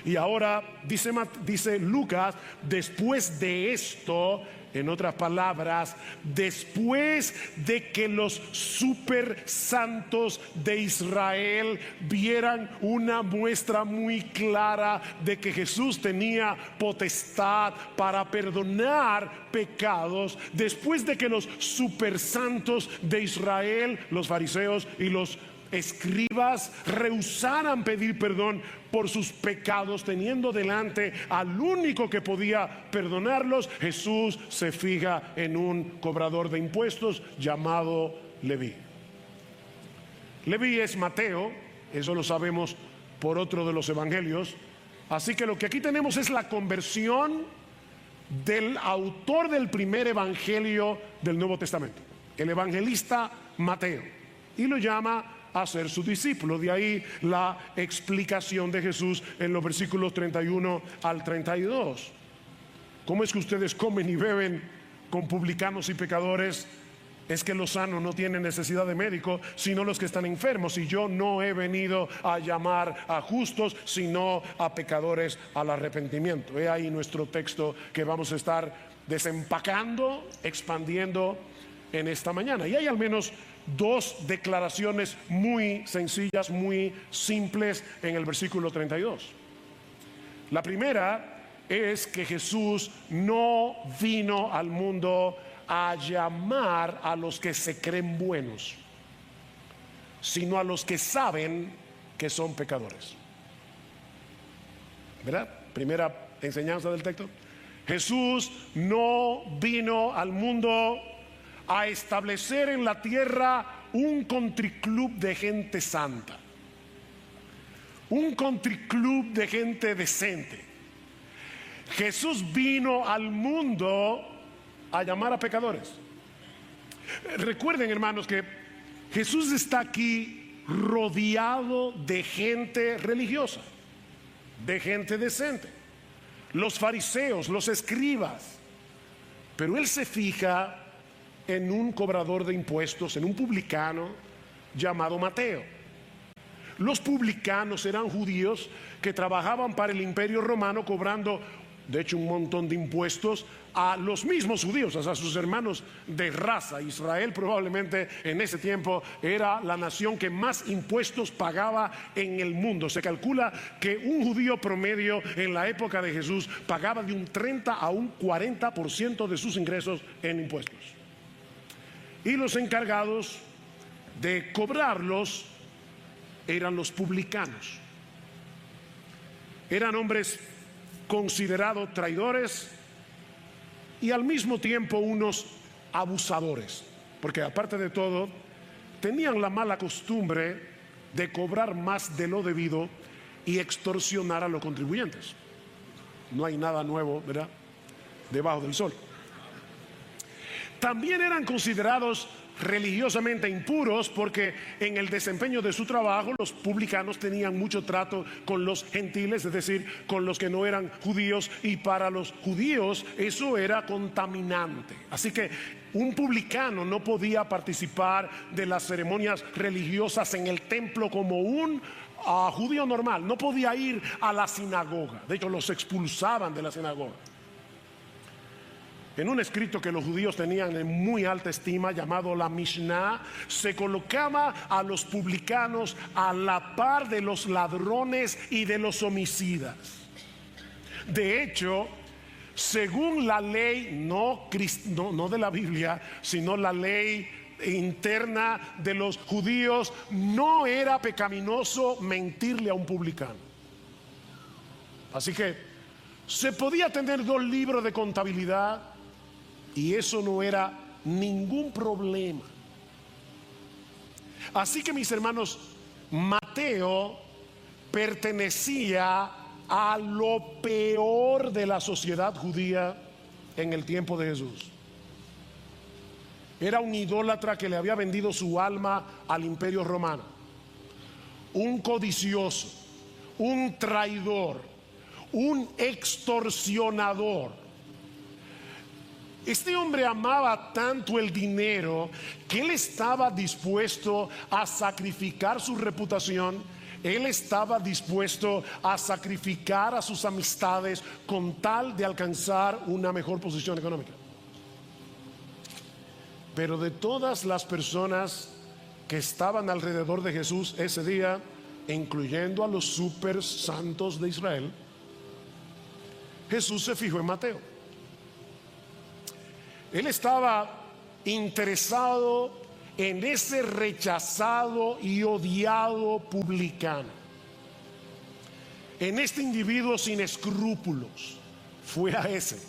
Y ahora dice Lucas, después de esto, En otras palabras, después de que los super santos de Israel vieran una muestra muy clara de que Jesús tenía potestad para perdonar pecados, después de que los super santos de Israel, los fariseos y los escribas, rehusaran pedir perdón por sus pecados, teniendo delante al único que podía perdonarlos, Jesús se fija en un cobrador de impuestos llamado Leví. Leví es Mateo, eso lo sabemos por otro de los evangelios. Así que lo que aquí tenemos es la conversión del autor del primer evangelio del Nuevo Testamento, el evangelista Mateo, y lo llama a ser su discípulo. De ahí la explicación de Jesús en los versículos 31 al 32. ¿Cómo es que ustedes comen y beben con publicanos y pecadores? Es que los sanos no tienen necesidad de médico, sino los que están enfermos. Y yo no he venido a llamar a justos, sino a pecadores al arrepentimiento. He ahí nuestro texto que vamos a estar desempacando, expandiendo en esta mañana. Y hay al menos dos declaraciones muy sencillas, muy simples en el versículo 32. La primera es que Jesús no vino al mundo a llamar a los que se creen buenos, sino a los que saben que son pecadores. ¿Verdad? Primera enseñanza del texto. Jesús no vino al mundo a establecer en la tierra un country club de gente santa, un country club de gente decente. Jesús vino al mundo a llamar a pecadores. Recuerden, hermanos, que Jesús está aquí rodeado de gente religiosa, de gente decente, los fariseos, los escribas, pero él se fija en un cobrador de impuestos, en un publicano llamado Mateo. Los publicanos eran judíos que trabajaban para el Imperio Romano, cobrando de hecho un montón de impuestos a los mismos judíos, a sus hermanos de raza. Israel probablemente en ese tiempo era la nación que más impuestos pagaba en el mundo. Se calcula que un judío promedio en la época de Jesús pagaba de un 30 a un 40% de sus ingresos en impuestos. Y los encargados de cobrarlos eran los publicanos. Eran hombres considerados traidores y al mismo tiempo unos abusadores, porque aparte de todo tenían la mala costumbre de cobrar más de lo debido y extorsionar a los contribuyentes. No hay nada nuevo, ¿verdad?, debajo del sol. También eran considerados religiosamente impuros, porque en el desempeño de su trabajo los publicanos tenían mucho trato con los gentiles, es decir, con los que no eran judíos, y para los judíos eso era contaminante. Así que un publicano no podía participar de las ceremonias religiosas en el templo como un judío normal. No podía ir a la sinagoga, de hecho los expulsaban de la sinagoga. En un escrito que los judíos tenían en muy alta estima, llamado la Mishnah, se colocaba a los publicanos a la par de los ladrones y de los homicidas. De hecho, según la ley, no de la Biblia, sino la ley interna de los judíos, no era pecaminoso mentirle a un publicano. Así que se podía tener 2 libros de contabilidad y eso no era ningún problema. Así que, mis hermanos, Mateo pertenecía a lo peor de la sociedad judía en el tiempo de Jesús. Era un idólatra que le había vendido su alma al Imperio Romano, un codicioso, un traidor, un extorsionador. Este hombre amaba tanto el dinero que él estaba dispuesto a sacrificar su reputación. Él estaba dispuesto a sacrificar a sus amistades con tal de alcanzar una mejor posición económica. Pero de todas las personas que estaban alrededor de Jesús ese día, incluyendo a los super santos de Israel, Jesús se fijó en Mateo. Él estaba interesado en ese rechazado y odiado publicano, en este individuo sin escrúpulos. Fue a ese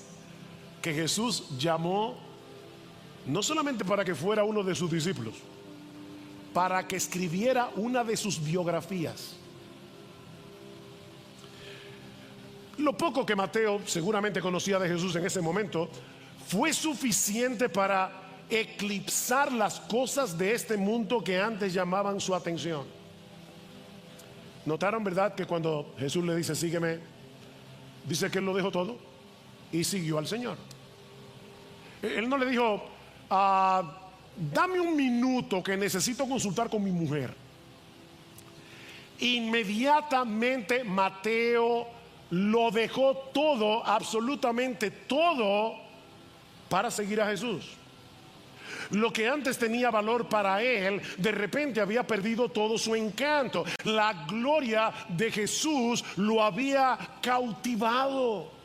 que Jesús llamó, no solamente para que fuera uno de sus discípulos, para que escribiera una de sus biografías. Lo poco que Mateo seguramente conocía de Jesús en ese momento fue suficiente para eclipsar las cosas de este mundo que antes llamaban su atención. ¿Notaron, verdad, que cuando Jesús le dice sígueme, dice que él lo dejó todo y siguió al Señor? Él no le dijo dame un minuto que necesito consultar con mi mujer. Inmediatamente Mateo lo dejó todo, absolutamente todo, para seguir a Jesús. Lo que antes tenía valor para él, de repente había perdido todo su encanto. La gloria de Jesús lo había cautivado.